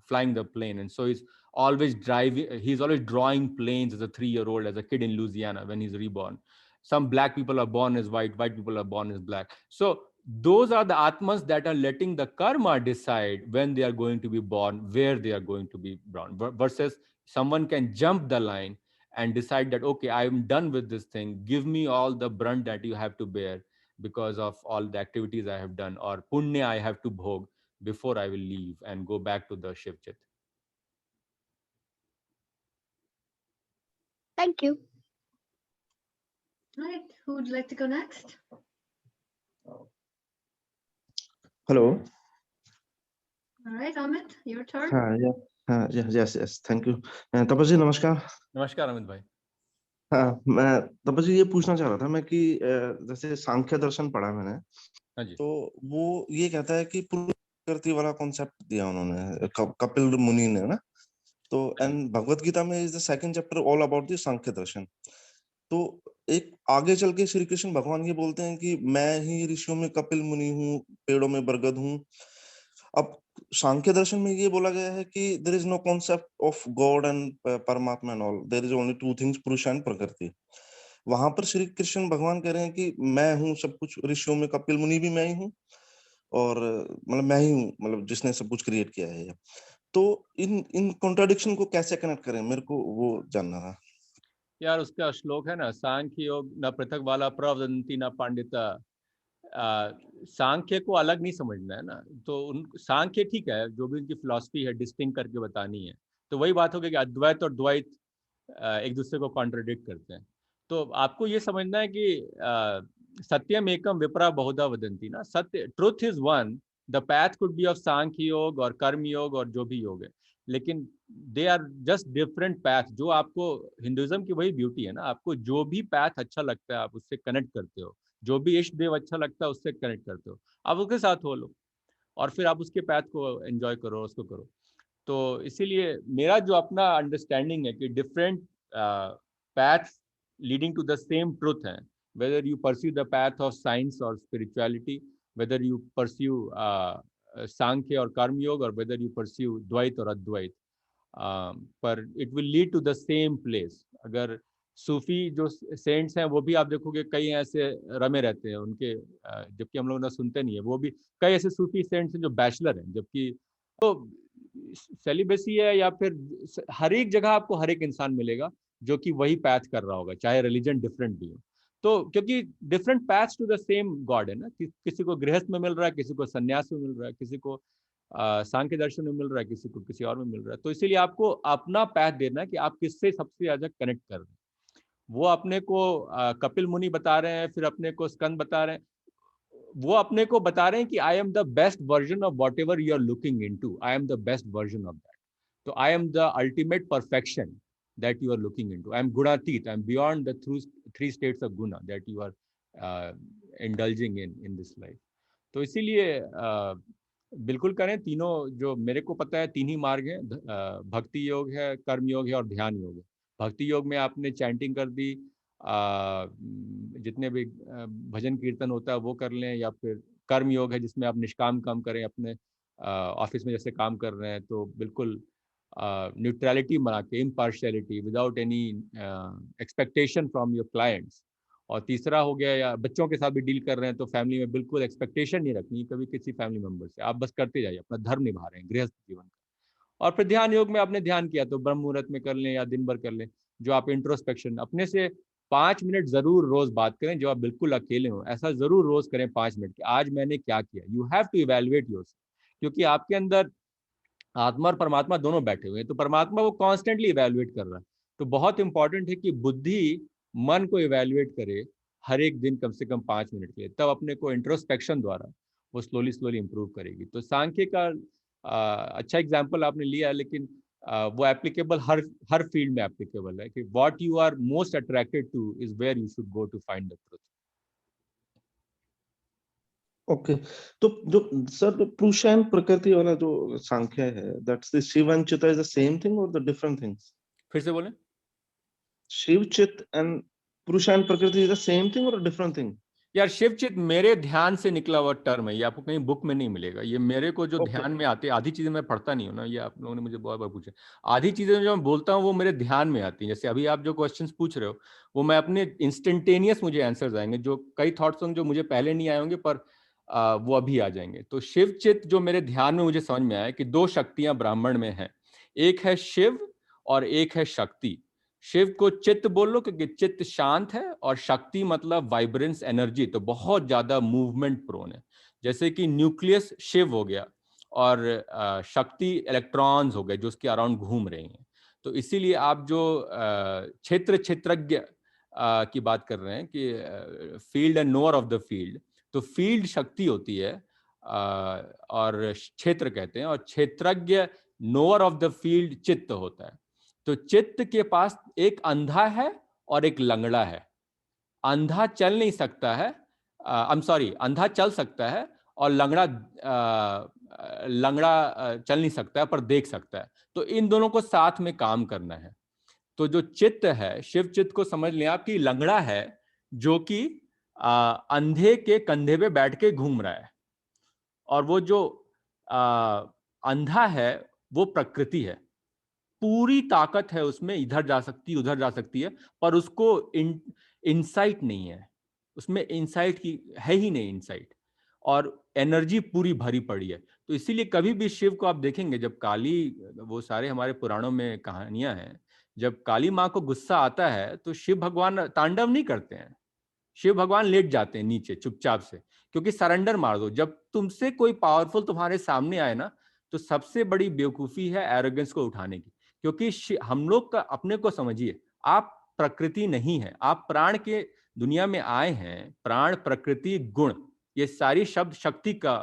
flying the plane. And so he's always drawing planes as a 3-year-old, as a kid in Louisiana when he's reborn. Some black people are born as white people are born as black. So those are the Atmas that are letting the karma decide when they are going to be born, where they are going to be born, versus someone can jump the line and decide that, okay, I'm done with this thing. Give me all the brunt that you have to bear because of all the activities I have done, or punya I have to bhog before I will leave and go back to the Shiv Chitta. Thank you. Right, who would like to go next? Hello. All right, Amit, your turn. Yes, thank you. Tapas ji, namaskar. नमस्कार अमित भाई. हाँ, मैं तापस जी ये पूछना चाह रहा था मैं कि जैसे सांख्य दर्शन पढ़ा मैंने, हाँ जी. तो वो ये कहता है कि प्रकृति वाला कॉन्सेप्ट दिया उन्होंने, कपिल मुनि ने ना, तो एंड भगवत गीता में is the second chapter all about the Sankhya darshan. तो एक आगे चल के श्री कृष्ण भगवान ये बोलते हैं कि मैं ही ऋषियों में कपिल मुनि हूँ, पेड़ों में बरगद हूँ. अब सांख्य दर्शन में ये बोला गया है कि there is no concept of god and paramatma and all, there is only two things, purusha and prakriti. वहां पर श्री कृष्ण भगवान कह रहे हैं कि मैं हूँ सब कुछ, ऋषियों में कपिल मुनि भी मैं ही हूँ, और मतलब मैं ही हूँ, मतलब जिसने सब कुछ क्रिएट किया है. तो इन कॉन्ट्राडिक्शन को कैसे कनेक्ट करें, मेरे को वो जानना था. यार उसका श्लोक है ना, सांख्य योग न पृथक वाला प्रवदंती न पांडिता. सांख्य को अलग नहीं समझना है ना. तो उन सांख्य ठीक है, जो भी उनकी फिलॉसफी है डिस्टिंक्ट करके बतानी है. तो वही बात हो गई कि अद्वैत और द्वैत एक दूसरे को कॉन्ट्रडिक्ट करते हैं. तो आपको ये समझना है कि सत्यम एकम विपरा बहुधा वदंती ना. Satya, truth is one. The path could be of Sankhya yoga और कर्म योग और जो भी योग है, लेकिन they are just different path. जो आपको हिंदुइज्म की वही ब्यूटी है ना, आपको जो भी पैथ अच्छा लगता है आप उससे कनेक्ट करते हो, जो भी इष्ट देव अच्छा लगता है उससे कनेक्ट करते हो, आप उसके साथ हो लो और फिर आप उसके पैथ को एंजॉय करो, उसको करो. तो इसीलिए मेरा जो अपना अंडरस्टैंडिंग है कि different paths leading to the same truth है, whether you pursue the path of science और spirituality, whether you pursue Sankhya और कर्म योग, और वेदर यू परस्यू द्वैत और अद्वैत, पर it will lead to the same place. अगर सूफी जो सेंट्स हैं वो भी आप देखोगे कई ऐसे रमे रहते हैं उनके, जबकि हम लोग ना सुनते नहीं है, वो भी कई ऐसे सूफी सेंट्स हैं जो बैचलर हैं, जबकि तो सेलिब्रेसी है, या फिर हर एक जगह आपको हर एक इंसान मिलेगा जो कि वही पैथ कर रहा होगा, चाहे रिलीजन डिफरेंट भी हो. तो क्योंकि different paths to the same God है ना. किसी को गृहस्थ में मिल रहा है, किसी को सन्यास में मिल रहा है, किसी को सांख्य दर्शन में मिल रहा है, किसी को किसी और में मिल रहा है. तो इसीलिए आपको अपना पैथ देना है कि आप किससे सबसे ज्यादा कनेक्ट कर रहे हैं. वो अपने को कपिल मुनि बता रहे हैं, फिर अपने को स्कंद बता रहे हैं, वो अपने को बता रहे हैं कि I am the best version of whatever you are looking into, I am the best version of that. तो I am the ultimate perfection that you are looking into. I am gunatit. I am beyond the three states of guna that you are indulging in this life. तो इसीलिए बिल्कुल करें. तीनों जो मेरे को पता है, तीन ही मार्ग हैं. भक्ति योग है, कर्म योग है और ध्यान योग है. भक्ति योग में आपने चैंटिंग कर दी, जितने भी भजन कीर्तन होता है वो कर लें, या फिर कर्म योग है जिसमें आप निष्काम काम करें, अपने ऑफिस में जैसे काम कर रहे हैं तो बिल्कुल न्यूट्रलिटी बना के, impartiality, without any expectation from your clients. और तीसरा हो गया, या बच्चों के साथ भी डील कर रहे हैं तो फैमिली में बिल्कुल एक्सपेक्टेशन नहीं रखनी कभी किसी फैमिली मेंबर से, आप बस करते जाइए, अपना धर्म निभा रहे हैं गृहस्थ जीवन का. और फिर ध्यान योग में आपने ध्यान किया तो ब्रह्म मुहूर्त में कर लें या दिन भर कर लें, जो आप इंट्रोस्पेक्शन अपने से 5 मिनट जरूर रोज बात करें. जो आप बिल्कुल अकेले हो ऐसा जरूर रोज करें 5 मिनट कि आज मैंने क्या किया. You have to evaluate yourself, क्योंकि आपके अंदर आत्मा और परमात्मा दोनों बैठे हुए हैं, तो परमात्मा वो कॉन्स्टेंटली इवैल्यूएट कर रहा है. तो बहुत इंपॉर्टेंट है कि बुद्धि मन को इवैल्यूएट करे हर एक दिन कम से कम 5 मिनट के लिए, तब अपने को इंट्रोस्पेक्शन द्वारा वो स्लोली इंप्रूव करेगी. तो सांख्य का अच्छा एग्जाम्पल आपने लिया है, लेकिन वो एप्लीकेबल हर फील्ड में एप्लीकेबल है कि what you are most attracted to is where you should go to find the truth. Okay, तो जो सर पुरुष एंड प्रकृति वाला जो सांख्य है, दैट्स द शिव एंड चिता इज द सेम थिंग और द डिफरेंट थिंग्स? फिर से बोलें। शिव चित एंड पुरुषा एंड प्रकृति इज द सेम थिंग और डिफरेंट थिंग? यार शिवचित मेरे ध्यान से निकला हुआ टर्म है, ये आपको कहीं बुक में नहीं मिलेगा। ये मेरे को जो ध्यान में आती है, आधी चीजें मैं पढ़ता नहीं हूँ ना, ये आप लोगों ने मुझे बहुत बार पूछा, आधी चीजें जो मैं बोलता हूँ वो मेरे ध्यान में आती हैं। जैसे अभी आप जो क्वेश्चंस पूछ रहे हो वो मैं अपने इंस्टेंटेनियस मुझे आंसर्स आएंगे, जो कई थॉट्स होंगे जो मुझे पहले नहीं आए होंगे पर वो अभी आ जाएंगे। तो शिवचित जो मेरे ध्यान में मुझे समझ में आया कि 2 शक्तियां ब्राह्मण में हैं, एक है शिव और एक है शक्ति। शिव को चित्त बोल लो क्योंकि चित्त शांत है, और शक्ति मतलब वाइब्रेंस एनर्जी, तो बहुत ज्यादा मूवमेंट प्रोन है। जैसे कि न्यूक्लियस शिव हो गया और शक्ति इलेक्ट्रॉन्स हो गए जो उसके अराउंड घूम रहे हैं। तो इसीलिए आप जो क्षेत्रज्ञ की बात कर रहे हैं कि field and knower of the field, तो फील्ड शक्ति होती है और क्षेत्र कहते हैं, और क्षेत्रज्ञ नोअर ऑफ द फील्ड चित्त होता है। तो चित्त के पास एक अंधा है और एक लंगड़ा है। अंधा चल नहीं सकता है, अंधा चल सकता है और लंगड़ा चल नहीं सकता है पर देख सकता है। तो इन दोनों को साथ में काम करना है। तो जो चित्त है, शिव चित्त को समझ लें आप कि लंगड़ा है जो कि अंधे के कंधे पे बैठ के घूम रहा है, और वो जो अंधा है वो प्रकृति है। पूरी ताकत है उसमें, इधर जा सकती है उधर जा सकती है, पर उसको इनसाइट नहीं है, उसमें इनसाइट की है ही नहीं इनसाइट, और एनर्जी पूरी भरी पड़ी है। तो इसीलिए कभी भी शिव को आप देखेंगे, जब काली, वो सारे हमारे पुराणों में कहानियां हैं, जब काली माँ को गुस्सा आता है तो शिव भगवान तांडव नहीं करते हैं, शिव भगवान लेट जाते हैं नीचे चुपचाप से, क्योंकि सरेंडर मार दो। जब तुमसे कोई पावरफुल तुम्हारे सामने आए ना, तो सबसे बड़ी बेवकूफी है एरोगेंस को उठाने की, क्योंकि हम लोग का अपने को समझिए, आप प्रकृति नहीं है, आप प्राण के दुनिया में आए हैं। प्राण, प्रकृति, गुण, ये सारी शब्द शक्ति का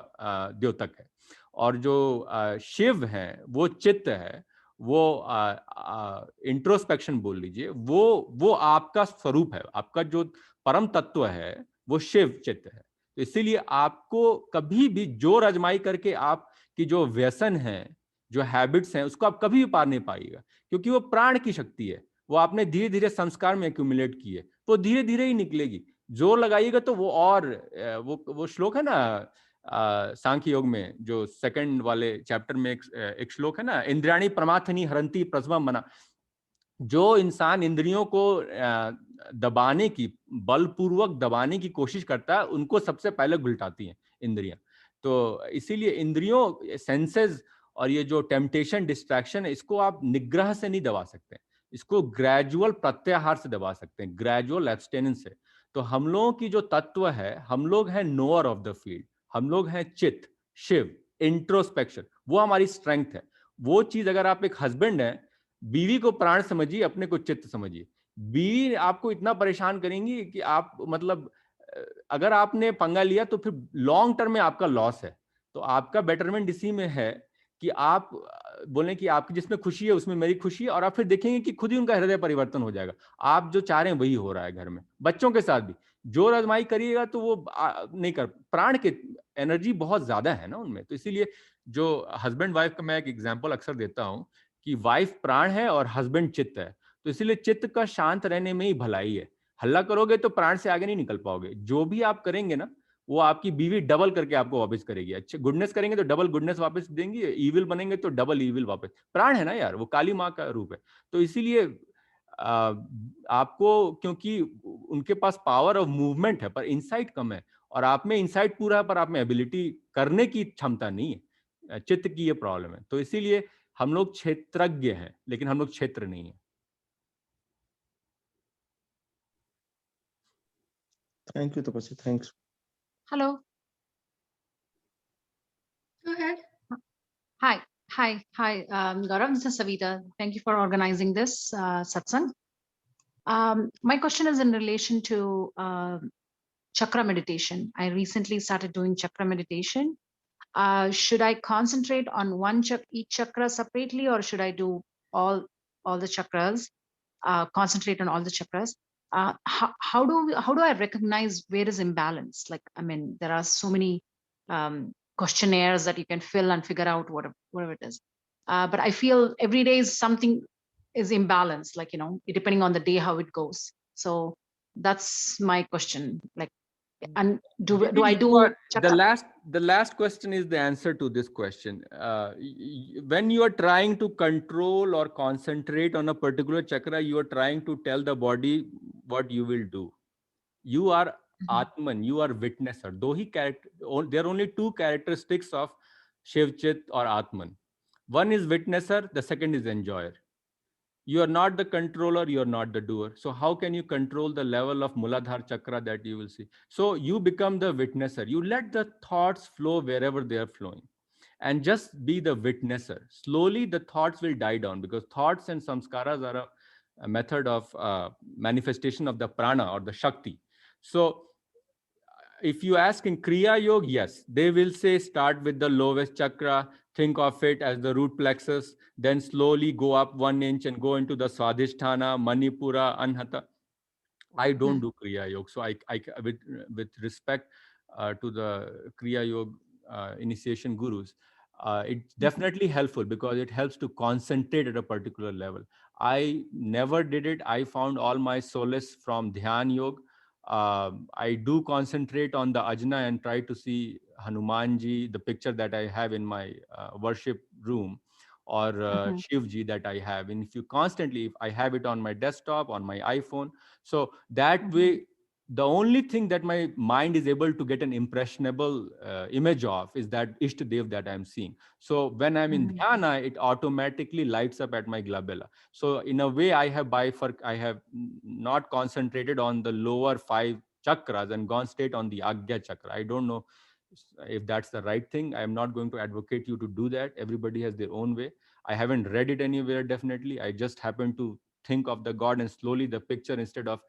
द्योतक है। और जो शिव है वो चित्त है, वो इंट्रोस्पेक्शन बोल लीजिए, वो आपका स्वरूप है, आपका जो परम तत्व है वो शिव चित्त है। तो इसीलिए आपको कभी भी जोर आजमाई करके आपकी जो व्यसन है, जो हैबिट्स हैं, उसको आप कभी भी पार नहीं पाइएगा, क्योंकि वो प्राण की शक्ति है। वो आपने धीरे धीरे संस्कार में एक्यूमुलेट की है, वो धीरे धीरे ही निकलेगी। जोर लगाइएगा तो वो, और वो श्लोक है ना सांख्य योग में, जो सेकंड वाले चैप्टर में एक श्लोक है ना, इंद्रियाणी प्रमाथनी हरंती प्रथमम मना। जो इंसान इंद्रियों को दबाने की, बलपूर्वक दबाने की कोशिश करता है, उनको सबसे पहले घुलटाती हैं इंद्रियां। तो इसीलिए इंद्रियों, सेंसेस, और ये जो टेम्पटेशन, डिस्ट्रैक्शन है, इसको आप निग्रह से नहीं दबा सकते, इसको ग्रेजुअल प्रत्याहार से दबा सकते हैं, ग्रेजुअल एब्सटेनेंस से। तो हम लोगों की जो तत्व है, हम लोग हैं नोअर ऑफ द फील्ड, हम लोग हैं चित्त, शिव, इंट्रोस्पेक्शन, वो हमारी स्ट्रेंथ है। वो चीज, अगर आप एक हस्बैंड है, बीवी को प्राण समझिए, अपने को चित्त समझिए। बीवी आपको इतना परेशान करेंगी कि आप, मतलब अगर आपने पंगा लिया तो फिर लॉन्ग टर्म में आपका लॉस है। तो आपका बेटरमेंट इसी में है कि आप बोलें कि आपकी जिसमें खुशी है उसमें मेरी खुशी है, और आप फिर देखेंगे कि खुद ही उनका हृदय परिवर्तन हो जाएगा। आप जो चाह रहे हैं वही हो रहा है घर में, बच्चों के साथ भी। जोर आजमाई करिएगा तो वो नहीं कर, प्राण के एनर्जी बहुत ज्यादा है ना उनमें। तो इसीलिए जो हस्बैंड वाइफ का मैं एक एग्जाम्पल अक्सर देता हूँ कि वाइफ प्राण है और हस्बैंड चित्त है। तो इसीलिए चित्त का शांत रहने में ही भलाई है। हल्ला करोगे तो प्राण से आगे नहीं निकल पाओगे। जो भी आप करेंगे ना, वो आपकी बीवी डबल करके आपको वापस करेगी। अच्छे गुडनेस करेंगे तो डबल गुडनेस वापस देंगी, ईविल बनेंगे तो डबल ईविल वापस। प्राण है ना यार, वो काली माँ का रूप है। तो इसीलिए आपको, क्योंकि उनके पास पावर ऑफ मूवमेंट है पर इंसाइट कम है, और आप में इंसाइट पूरा है पर आप में एबिलिटी करने की क्षमता नहीं है। चित्त की ये प्रॉब्लम है। तो इसीलिए हम लोग क्षेत्रज्ञ हैं, लेकिन हम लोग क्षेत्र नहीं है। थैंक यू तपस्या, thanks. Hello. Go ahead. Hi, Gaurav. This is Savita. Thank you for organizing this satsang. My question is in relation to chakra meditation. I recently started doing chakra meditation. Should I concentrate on each chakra separately, or should I do all the chakras? Concentrate on all the chakras. How do I recognize where is imbalance? Like, I mean, there are so many questionnaires that you can fill and figure out whatever it is. But I feel every day is something is imbalanced, like, depending on the day how it goes. So that's my question. Like, and do I do Chakra? The last question is the answer to this question. When you are trying to control or concentrate on a particular chakra, you are trying to tell the body what you will do. You are Atman, you are witnesser. Though there are only two characteristics of Shiv Chit or Atman. One is witnesser, the second is enjoyer. You are not the controller, you are not the doer. So how can you control the level of Muladhara chakra that you will see? So you become the witnesser. You let the thoughts flow wherever they are flowing and just be the witnesser. Slowly the thoughts will die down, because thoughts and samskaras are a method of manifestation of the prana or the Shakti. So if you ask in Kriya Yoga, yes, they will say start with the lowest chakra, think of it as the root plexus, then slowly go up 1 inch and go into the Swadhisthana, Manipura, Anhata. I don't do Kriya Yoga. So with respect to the Kriya Yoga initiation gurus, it's definitely helpful because it helps to concentrate at a particular level. I never did it. I found all my solace from Dhyan Yoga. I do concentrate on the ajna and try to see Hanumanji, the picture that I have in my worship room, or Shivji that I have. And if I have it on my desktop, on my iPhone, so that way, the only thing that my mind is able to get an impressionable image of is that Ishtadev that I'm seeing. So when I'm in dhyana, it automatically lights up at my glabella. So in a way, I have not concentrated on the lower 5 chakras and gone straight on the Agya chakra. I don't know if that's the right thing. I'm not going to advocate you to do that. Everybody has their own way. I haven't read it anywhere, definitely. I just happen to think of the God, and slowly the picture, instead of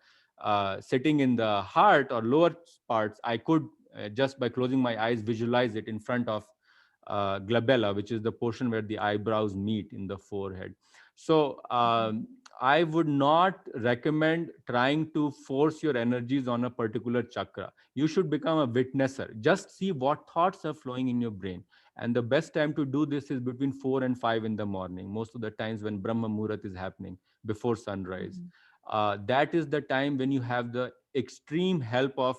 sitting in the heart or lower parts, I could just by closing my eyes visualize it in front of glabella, which is the portion where the eyebrows meet in the forehead. So I would not recommend trying to force your energies on a particular chakra. You should become a witnesser. Just see what thoughts are flowing in your brain. And the best time to do this is between 4 and 5 in the morning, most of the times when Brahma Muhurat is happening before sunrise. That is the time when you have the extreme help of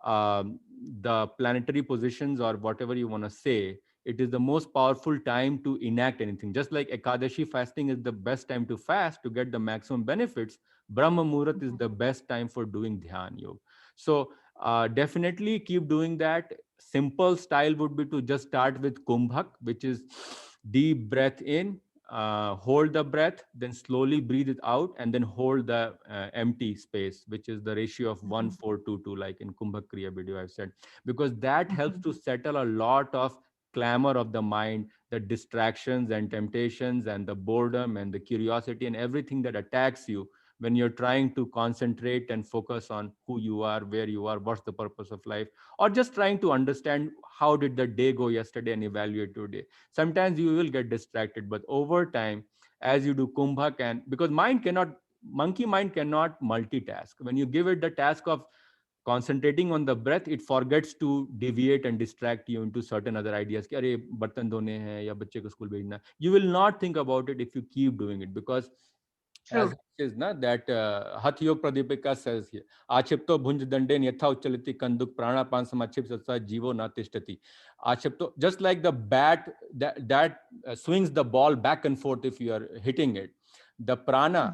the planetary positions, or whatever you want to say. It is the most powerful time to enact anything. Just like Ekadashi fasting is the best time to fast to get the maximum benefits, Brahma Muhurat is the best time for doing Dhyan Yoga. So definitely keep doing that. Simple style would be to just start with Kumbhak, which is deep breath in, hold the breath, then slowly breathe it out, and then hold the empty space, which is the ratio of 1:4:2:2, like in Kumbhak Kriya video I've said, because that helps to settle a lot of clamor of the mind, the distractions and temptations and the boredom and the curiosity and everything that attacks you when you're trying to concentrate and focus on who you are, where you are, what's the purpose of life, or just trying to understand how did the day go yesterday and evaluate today. Sometimes you will get distracted, but over time, as you do Kumbhak, and because monkey mind cannot multitask. When you give it the task of concentrating on the breath, it forgets to deviate and distract you into certain other ideas. कि, अरे बर्तन धोने हैं या बच्चे को school भेजना. You will not think about it if you keep doing it, because as it is that Hatha Yoga Pradipika says here, Achipto bhunj danden yatha uchaliti kanduk pranapan samachip satsa jivo na tishtati. Achipto, just like the bat that swings the ball back and forth if you are hitting it, the prana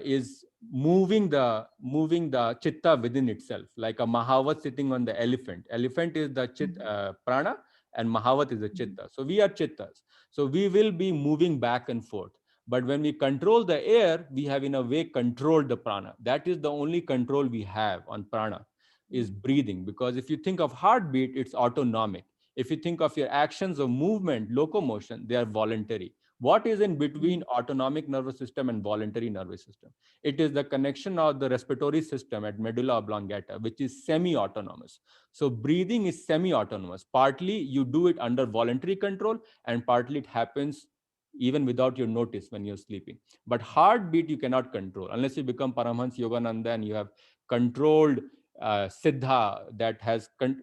is moving the chitta within itself, like a Mahavat sitting on the elephant. Elephant is the prana, and Mahavat is the chitta. So we are chittas. So we will be moving back and forth. But when we control the air, we have in a way controlled the prana. That is the only control we have on prana, is breathing. Because if you think of heartbeat, it's autonomic. If you think of your actions of movement, locomotion, they are voluntary. What is in between autonomic nervous system and voluntary nervous system? It is the connection of the respiratory system at medulla oblongata, which is semi-autonomous. So breathing is semi-autonomous. Partly you do it under voluntary control, and partly it happens even without your notice when you're sleeping. But heartbeat you cannot control unless you become Paramhans Yogananda and you have controlled Siddha that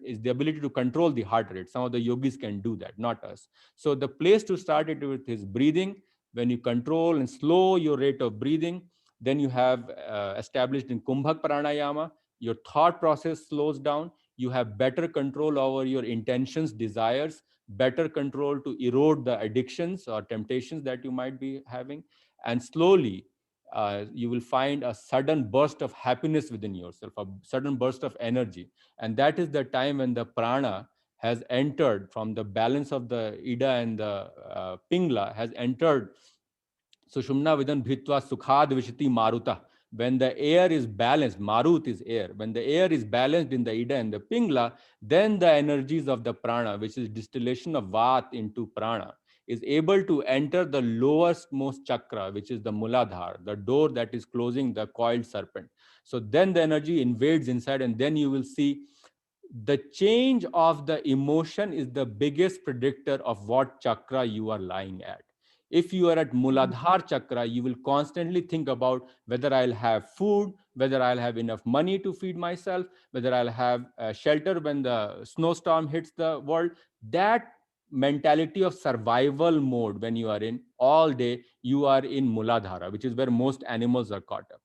is the ability to control the heart rate. Some of the yogis can do that, not us. So the place to start it with is breathing, When you control and slow your rate of breathing, then you have established in Kumbhak Pranayama, your thought process slows down. You have better control over your intentions, desires, better control to erode the addictions or temptations that you might be having. And slowly, you will find a sudden burst of happiness within yourself, a sudden burst of energy. And that is the time when the prana has entered from the balance of the Ida and the Pingla, has entered Sushumna Vidan Bhitva Sukhad Vishiti Maruta. When the air is balanced, Marut is air. When the air is balanced in the Ida and the Pingla, then the energies of the prana, which is distillation of Vata into prana, is able to enter the lowest most chakra, which is the Muladhara, the door that is closing the coiled serpent. So then the energy invades inside, and then you will see the change of the emotion is the biggest predictor of what chakra you are lying at. If you are at Muladhara chakra, you will constantly think about whether I'll have food, whether I'll have enough money to feed myself, whether I'll have shelter when the snowstorm hits the world. That mentality of survival mode, when you are in all day, you are in Muladhara, which is where most animals are caught up.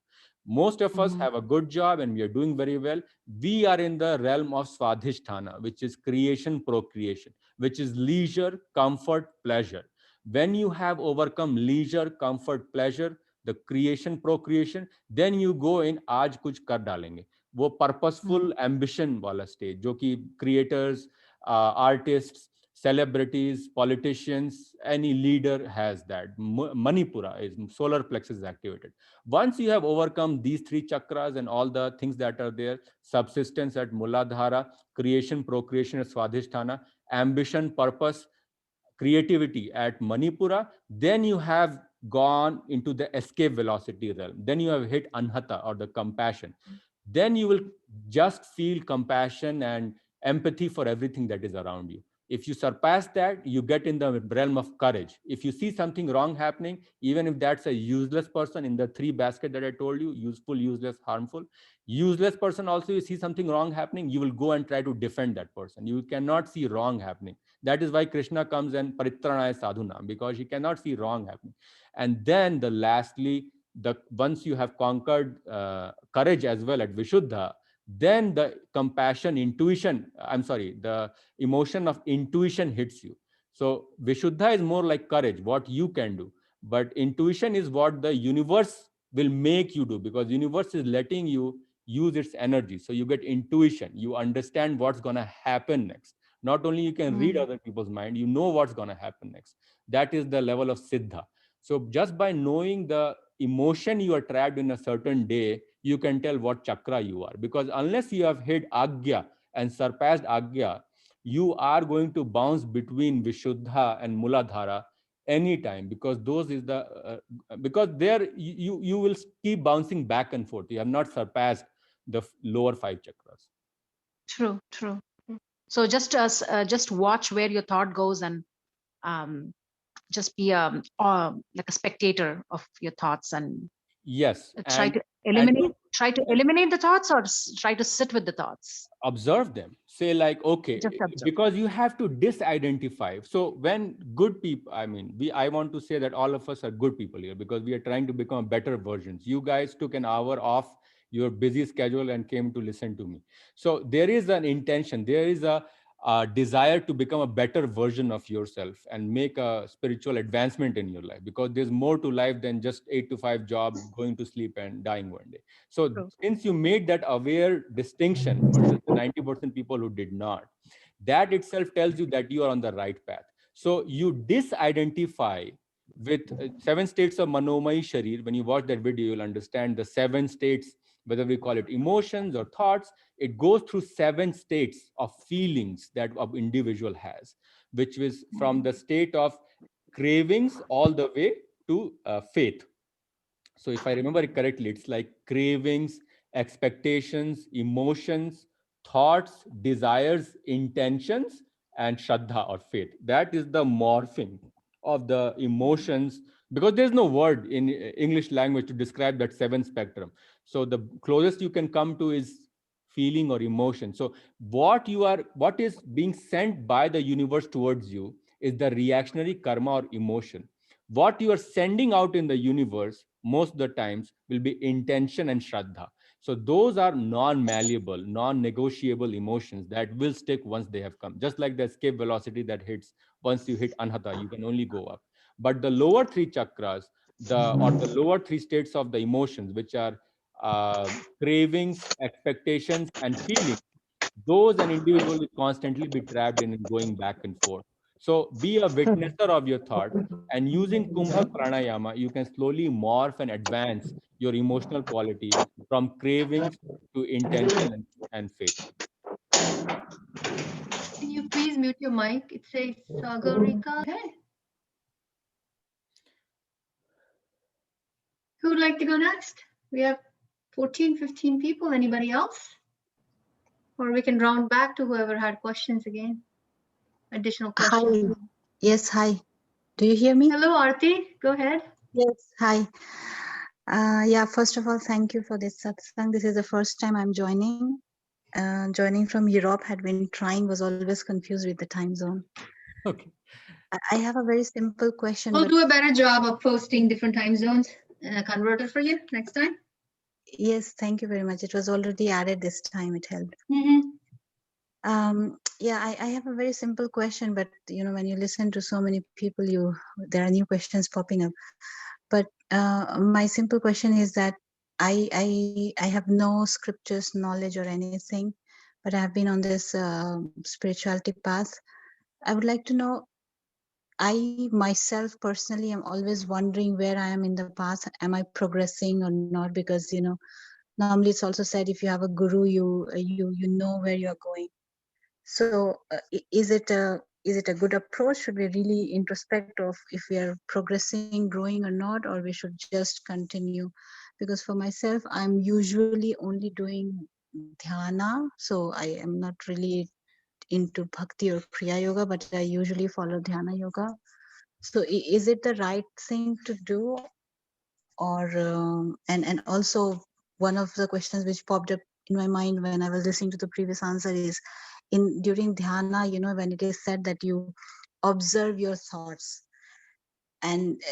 Most of us have a good job and we are doing very well. We are in the realm of Swadhisthana, which is creation, procreation, which is leisure, comfort, pleasure. When you have overcome leisure, comfort, pleasure, the creation, procreation, then you go in आज कुछ कर डालेंगे. वो purposeful ambition वाला stage, जो कि creators, artists, celebrities, politicians, any leader has that. Manipura is solar plexus is activated. Once you have overcome these three chakras and all the things that are there, subsistence at Muladhara, creation, procreation at Swadhisthana, ambition, purpose, creativity at Manipura, then you have gone into the escape velocity realm. Then you have hit Anhata or the compassion. Then you will just feel compassion and empathy for everything that is around you. If you surpass that, you get in the realm of courage. If you see something wrong happening, even if that's a useless person in the three baskets that I told you, useful, useless, harmful, useless person also, you see something wrong happening, you will go and try to defend that person. You cannot see wrong happening. That is why Krishna comes and paritranaya sadhuna, because he cannot see wrong happening. And then lastly, once you have conquered courage as well at Vishuddha, then the compassion, intuition, the emotion of intuition hits you. So Vishuddha is more like courage, what you can do. But intuition is what the universe will make you do, because universe is letting you use its energy. So you get intuition, you understand what's going to happen next. Not only you can read other people's mind, you know what's going to happen next. That is the level of Siddha. So just by knowing the emotion you are trapped in a certain day, you can tell what chakra you are. Because unless you have hit Agya and surpassed Agya, you are going to bounce between Vishuddha and Muladhara anytime, because those is the because there you will keep bouncing back and forth. You have not surpassed the lower five chakras. True. So just watch where your thought goes, and just be like a spectator of your thoughts, and yes, try to eliminate the thoughts, or try to sit with the thoughts. Observe them. Say like, okay, because you have to disidentify. So when good people, I want to say that all of us are good people here, because we are trying to become better versions. You guys took an hour off your busy schedule and came to listen to me. So there is an intention, there is a desire to become a better version of yourself and make a spiritual advancement in your life, because there's more to life than just 8 to 5 job, going to sleep and dying one day. So since you made that aware distinction versus the 90% people who did not, that itself tells you that you are on the right path. So you disidentify with 7 states of Manomai Sharir. When you watch that video, you'll understand the 7 states, whether we call it emotions or thoughts. It goes through 7 states of feelings that an individual has, which is from the state of cravings all the way to faith. So if I remember it correctly, it's like cravings, expectations, emotions, thoughts, desires, intentions, and Shraddha or faith. That is the morphing of the emotions, because there's no word in English language to describe that 7 spectrum. So the closest you can come to is feeling or emotion. So what is being sent by the universe towards you is the reactionary karma or emotion. what you are sending out in the universe most of the times will be intention and shraddha. So those are non-malleable, non-negotiable emotions that will stick once they have come. Just like the escape velocity that hits once you hit anhata, you can only go up. But the lower three chakras, the lower three states of the emotions, which are cravings, expectations, and feelings, those an individual will constantly be trapped in and going back and forth. So be a witnesser of your thought, and using Kumbha Pranayama, you can slowly morph and advance your emotional quality from cravings to intention and faith. Can you please mute your mic? It says Sagarika. Okay. Who would like to go next? We have 14, 15 people. Anybody else? Or we can round back to whoever had questions again. Additional questions. Hi. Yes, hi. Do you hear me? Hello, Aarti. Go ahead. Yes, hi. Yeah, first of all, thank you for this satsang. This is the first time I'm joining. Joining from Europe, had been trying, was always confused with the time zone. Okay. I have a very simple question. We'll do a better job of posting different time zones and a converter for you next time. Yes, thank you very much. It was already added this time. It helped. Yeah, I have a very simple question, but you know, when you listen to so many people, there are new questions popping up. But my simple question is that I have no scriptures knowledge or anything, but I have been on this spirituality path. I would like to know, I myself personally am always wondering where I am in the path. Am I progressing or not? Because you know, normally it's also said if you have a guru, you know where you are going. So is it a good approach? Should we really introspect of if we are progressing, growing or not, or we should just continue? Because for myself, I'm usually only doing dhyana, so I am not really into bhakti or kriya yoga, but I usually follow dhyana yoga. So is it the right thing to do? Or and also one of the questions which popped up in my mind when I was listening to the previous answer is, in during dhyana, you know, when it is said that you observe your thoughts, and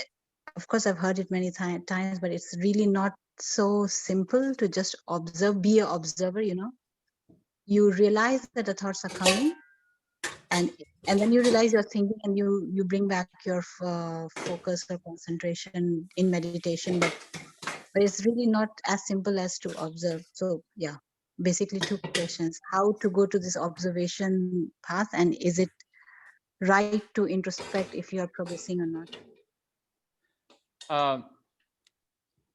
of course I've heard it many times, but it's really not so simple to just observe, be an observer. You know, you realize that the thoughts are coming, and then you realize you're thinking, and you bring back your focus or concentration in meditation, but it's really not as simple as to observe. So yeah, basically two questions: how to go to this observation path, and is it right to introspect if you are progressing or not?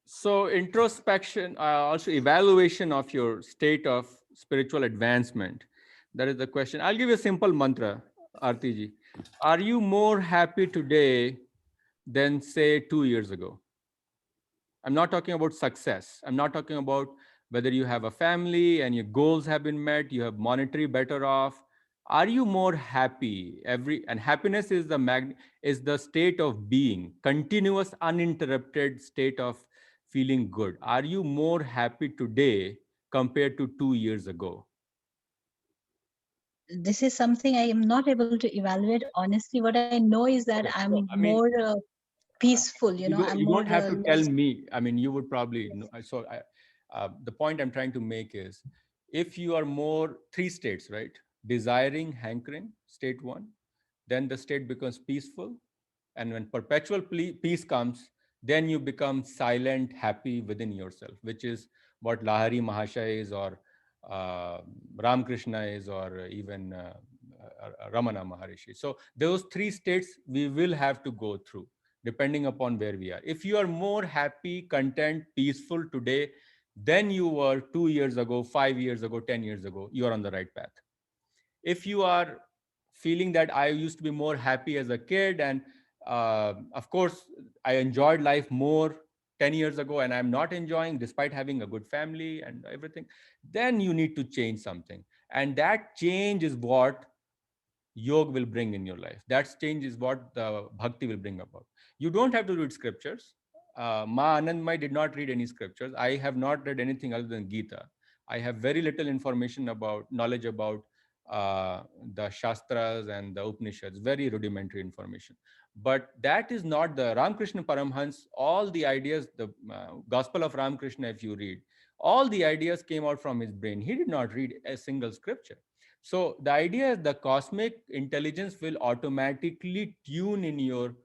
So introspection, also evaluation of your state of spiritual advancement. That is the question. I'll give you a simple mantra, Aarti ji. Are you more happy today than say 2 years ago? I'm not talking about success. I'm not talking about whether you have a family and your goals have been met, you have monetary better off. Are you more happy? And happiness is the state of being, continuous, uninterrupted state of feeling good. Are you more happy today compared to 2 years ago? This is something I am not able to evaluate honestly. What I know is that I'm more peaceful. You know, you don't have to tell me. I mean, you would probably know. So the point I'm trying to make is, if you are more three states, right? Desiring, hankering, state one, then the state becomes peaceful. And when perpetual peace comes, then you become silent, happy within yourself, which is what Lahari Mahashaya is, or Ramakrishna is, or even Ramana Maharishi. So those three states we will have to go through, depending upon where we are. If you are more happy, content, peaceful today than you were 2 years ago, 5 years ago, 10 years ago, you are on the right path. If you are feeling that I used to be more happy as a kid, and of course I enjoyed life more 10 years ago, and I'm not enjoying despite having a good family and everything, then you need to change something. And that change is what yoga will bring in your life. That change is what the bhakti will bring about. You don't have to read scriptures. Ma Anandmai did not read any scriptures. I have not read anything other than Gita. I have very little knowledge about the Shastras and the Upanishads, very rudimentary information. But that is not the Ramakrishna Paramhans. All the ideas, the Gospel of Ramakrishna, if you read, all the ideas came out from his brain. He did not read a single scripture. So the idea is the cosmic intelligence will automatically tune in your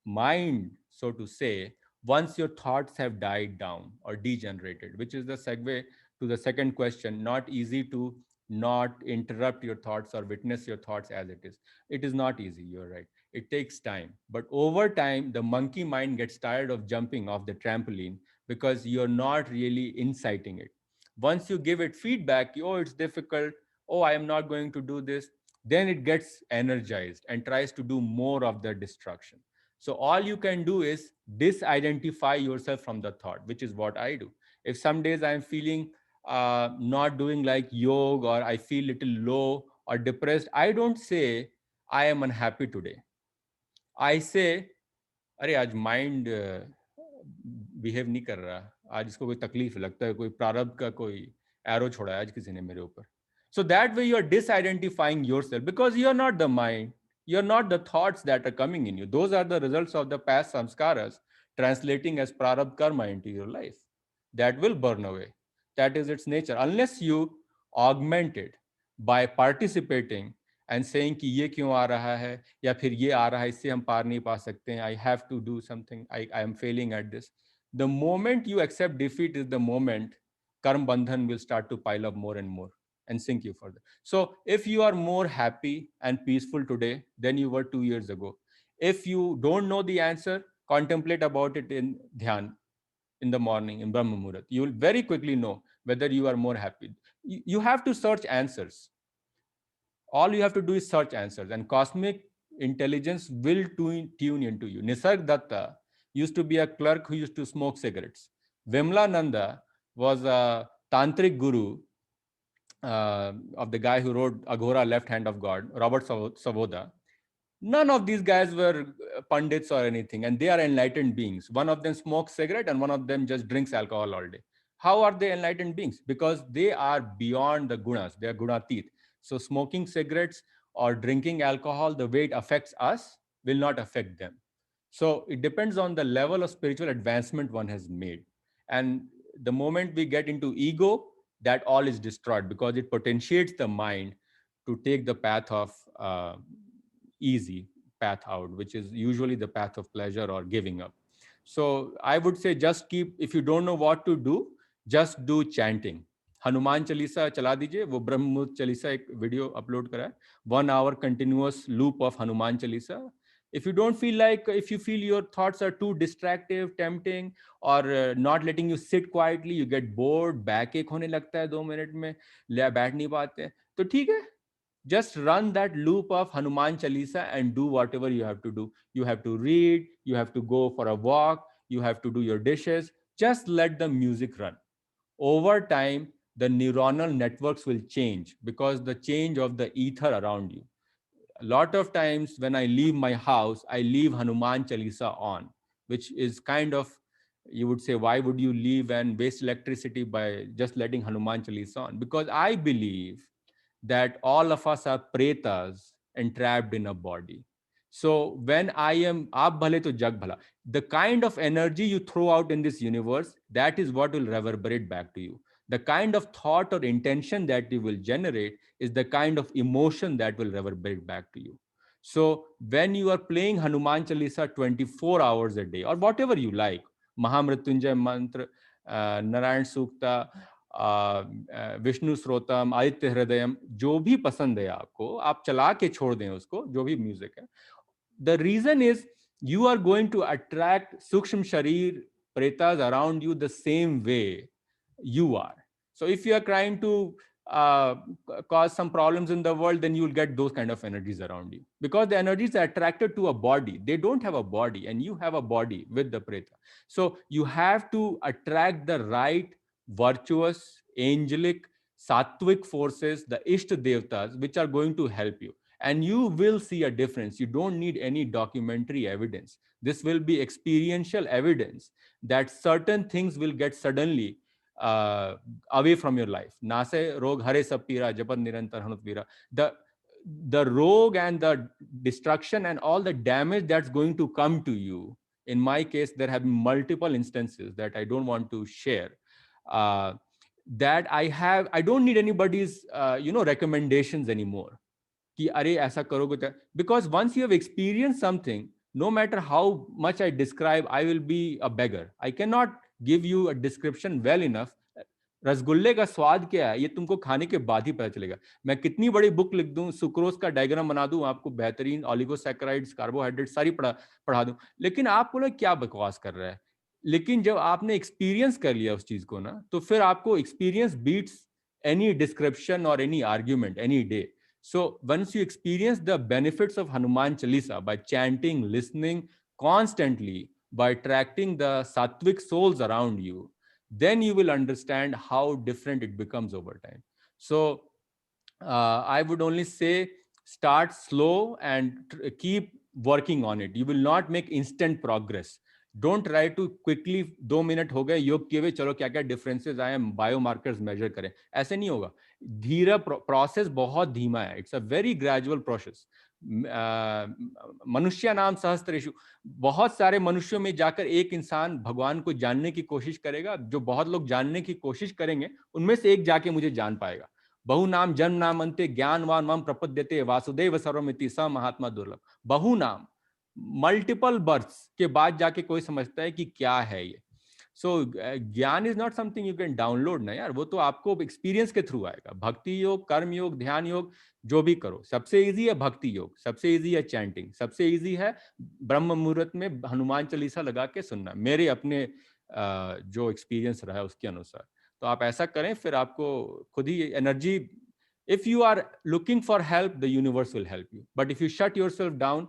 mind, so to say, once your thoughts have died down or degenerated, which is the segue to the second question. Not easy to not interrupt your thoughts or witness your thoughts as it is. It is not easy, you're right. It takes time. But over time, the monkey mind gets tired of jumping off the trampoline because you're not really inciting it. Once you give it feedback, oh, it's difficult, oh, I am not going to do this, then it gets energized and tries to do more of the destruction. So all you can do is disidentify yourself from the thought, which is what I do. If some days I'm feeling not doing like yoga, or I feel little low or depressed, I don't say I am unhappy today. I say, अरे आज mind behave नहीं कर रहा, आज इसको कोई तकलीफ लगता है, कोई प्रारब्ध का कोई एरो छोड़ा है आज किसी ने मेरे ऊपर. So that way you are disidentifying yourself, because you are not the mind, you are not the thoughts that are coming in you. Those are the results of the past samskaras translating as prarabdha karma into your life. That will burn away. That is its nature. Unless you augment it by participating and saying कि ये क्यों आ रहा है, या फिर ये आ रहा है, इससे हम पार नहीं पा सकते हैं, I have to do something, I am failing at this. The moment you accept defeat is the moment karma bandhan will start to pile up more and more and sink you further. So if you are more happy and peaceful today than you were 2 years ago, if you don't know the answer, contemplate about it in dhyan in the morning, in Brahma Muhurat. You will very quickly know whether you are more happy. You have to search answers. All you have to do is search answers, and cosmic intelligence will tune into you. Nisarg Datta used to be a clerk who used to smoke cigarettes. Vimla Nanda was a tantric guru of the guy who wrote Aghora, Left Hand of God, Robert Savoda. None of these guys were pundits or anything, and they are enlightened beings. One of them smokes cigarette and one of them just drinks alcohol all day. How are they enlightened beings? Because they are beyond the gunas, they are gunatit. So smoking cigarettes or drinking alcohol, the way it affects us will not affect them. So it depends on the level of spiritual advancement one has made. And the moment we get into ego, that all is destroyed, because it potentiates the mind to take the path of easy path out, which is usually the path of pleasure or giving up. So I would say just keep, if you don't know what to do, just do chanting. Hanuman Chalisa चला दीजिए, वो ब्रह्म चालीसा एक video upload करा है, 1 hour continuous loop of Hanuman Chalisa. If you don't feel like, if you feel your thoughts are too distractive, tempting, or not letting you sit quietly, you get bored, back एक होने लगता है 2 मिनट में, बैठ नहीं पाते, तो ठीक है, just run that loop of Hanuman Chalisa and do whatever you have to do. You have to read, you have to go for a walk, you have to do your dishes. Just let the music run. Over time, the neuronal networks will change because the change of the ether around you. A lot of times when I leave my house, I leave Hanuman Chalisa on, which is kind of, you would say, why would you leave and waste electricity by just letting Hanuman Chalisa on? Because I believe that all of us are pretas entrapped in a body. So when I am aap bhale to jag bhala, the kind of energy you throw out in this universe, that is what will reverberate back to you. The kind of thought or intention that you will generate is the kind of emotion that will reverberate back to you. So when you are playing Hanuman Chalisa 24 hours a day, or whatever you like, Mahamrityunjay mantra, Narayan Sukta, Vishnu श्रोतम, Aditya हृदयम, जो भी पसंद है आपको, आप चला के छोड़ दें उसको, जो भी म्यूजिक है. The reason is you are going to attract Sukshma Sharir Pretas around you the same way you are. So if you are trying to cause some problems in the world, then you will get those kind of energies around you, because the energies are attracted to a body. They don't have a body, and you have a body with the Preta. So you have to attract the right virtuous, angelic, sattvic forces, the Ishta Devtas, which are going to help you. And you will see a difference. You don't need any documentary evidence. This will be experiential evidence that certain things will get suddenly away from your life. Nase rog hare sab pira, japat nirantar hanut vira. the rogue and the destruction and all the damage that's going to come to you. In my case, there have been multiple instances that I don't want to share. That I don't need anybody's, recommendations anymore. Ki, Are, aisa karoge, because once you have experienced something, no matter how much I describe, I will be a beggar. I cannot give you a description well enough. रसगुल्ले का स्वाद क्या है ये तुमको खाने के बाद ही पता चलेगा. मैं कितनी बड़ी बुक लिख दूं, सुक्रोज का डायग्राम बना दूं, आपको बेहतरीन ऑलिगोसैकेराइड्स, कार्बोहाइड्रेट सारी पढ़ा दूं, लेकिन आप बोले क्या बकवास कर रहा है. लेकिन जब आपने एक्सपीरियंस कर लिया उस चीज को ना, तो फिर आपको एक्सपीरियंस बीट्स एनी डिस्क्रिप्शन और any argument any day. So once you experience the benefits of Hanuman Chalisa by chanting, listening constantly, by attracting the sattvic souls around you, then you will understand how different it becomes over time. So I would only say start slow and keep working on it. You will not make instant progress. Don't try to quickly 2 minute हो गए योग किए हुए, चलो क्या क्या differences आए biomarkers major करें. ऐसे नहीं होगा. धीरा प्रोसेस बहुत धीमा है. It's a very gradual process. मनुष्य नाम सहस्त्रेषु, बहुत सारे मनुष्यों में जाकर एक इंसान भगवान को जानने की कोशिश करेगा. जो बहुत लोग जानने की कोशिश करेंगे उनमें से एक जाके मुझे जान पाएगा. बहु नाम जन्म नाम अंते ज्ञानवान मम प्रपद्यते वासुदेव सर्वमिति स महात्मा दुर्लभ. बहु नाम, मल्टीपल बर्थ्स के बाद जाके कोई समझता है कि क्या है ये. सो ज्ञान is not something you can download ना यार, वो तो आपको एक्सपीरियंस के थ्रू आएगा. भक्ति योग, कर्म योग, ध्यान योग जो भी करो, सबसे इजी है भक्ति योग, सबसे इजी है चैंटिंग, सबसे इजी है ब्रह्म मुहूर्त में हनुमान चालीसा लगा के सुनना, मेरे अपने जो एक्सपीरियंस रहा है उसके अनुसार. तो आप ऐसा करें, फिर आपको खुद ही energy. If you are looking for help, the universe will help you. But if you shut yourself down,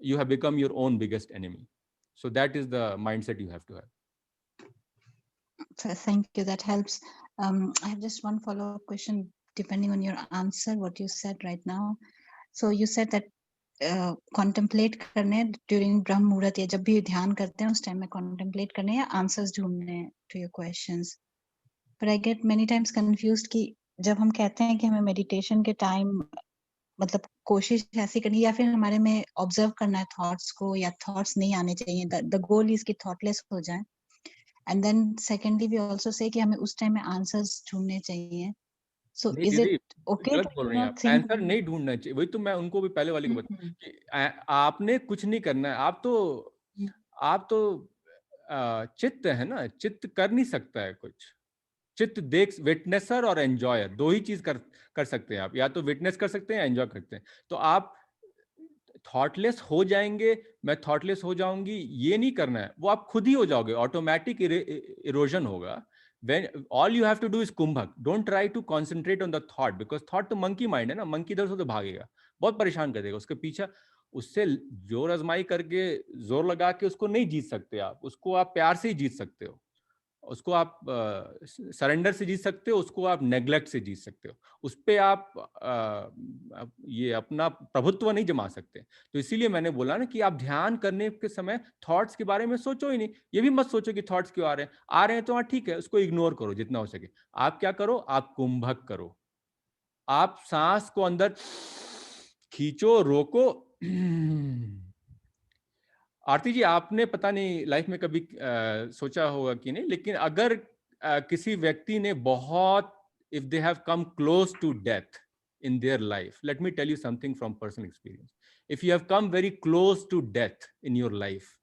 you have become your own biggest enemy. So that is the mindset you have to have. So thank you, that helps. I have just one follow-up question depending on your answer, what you said right now. So you said that contemplate करने during ब्रह्म मुहूर्त, या जब भी ध्यान करते हैं उस time में contemplate करने या answers ढूंढने to your questions. But I get many times confused कि जब हम कहते हैं कि हमें meditation के time मतलब कोशिश ऐसी करनी, या फिर हमारे में ऑब्जर्व करना है थॉट्स को, या थॉट्स नहीं आने चाहिए, द गोल इज कि थॉटलेस हो जाए. And then secondly we also say कि हमें उस टाइम में आंसर्स ढूंढने चाहिए. So is it okay? गलत बोल रही हैं आप. आंसर नहीं ढूंढना चाहिए. वही तो मैं उनको भी पहले वाली को बता कि आपने कुछ नहीं करना है. आप तो चित्त है ना, चित्त कर नहीं सकता है कुछ. चित्त देख, विटनेसर और एंजॉयर दो ही चीज कर सकते हैं आप. या तो विटनेस कर सकते हैं या एंजॉय करते हैं. तो आप थॉटलेस हो जाएंगे, मैं थॉटलेस हो जाऊंगी, ये नहीं करना है. वो आप खुद ही हो जाओगे. ऑटोमेटिक इरोजन होगा. When all you have to do is कुंभक. Don't try to concentrate on the thought, because thought तो मंकी माइंड है ना. मंकी इधर से तो भागेगा, बहुत परेशान कर देगा. उसके पीछे उससे जोर आजमाई करके, जोर लगा के उसको नहीं जीत सकते आप. उसको आप प्यार से ही जीत सकते हो. उसको आप सरेंडर से जीत सकते हो. उसको आप नेग्लेक्ट से जीत सकते हो. उस पे आप ये अपना प्रभुत्व नहीं जमा सकते. तो इसीलिए मैंने बोला ना कि आप ध्यान करने के समय थॉट्स के बारे में सोचो ही नहीं. ये भी मत सोचो कि थॉट्स क्यों आ रहे हैं. तो हाँ ठीक है, उसको इग्नोर करो जितना हो सके. आप क्या करो, आप कुंभक करो. आप सांस को अंदर खींचो, रोको. आरती जी, आपने पता नहीं लाइफ में कभी सोचा होगा कि नहीं, लेकिन अगर किसी व्यक्ति ने बहुत, if they have come close to death in their life, let me tell you something from personal experience. If you have come very close to death in your life,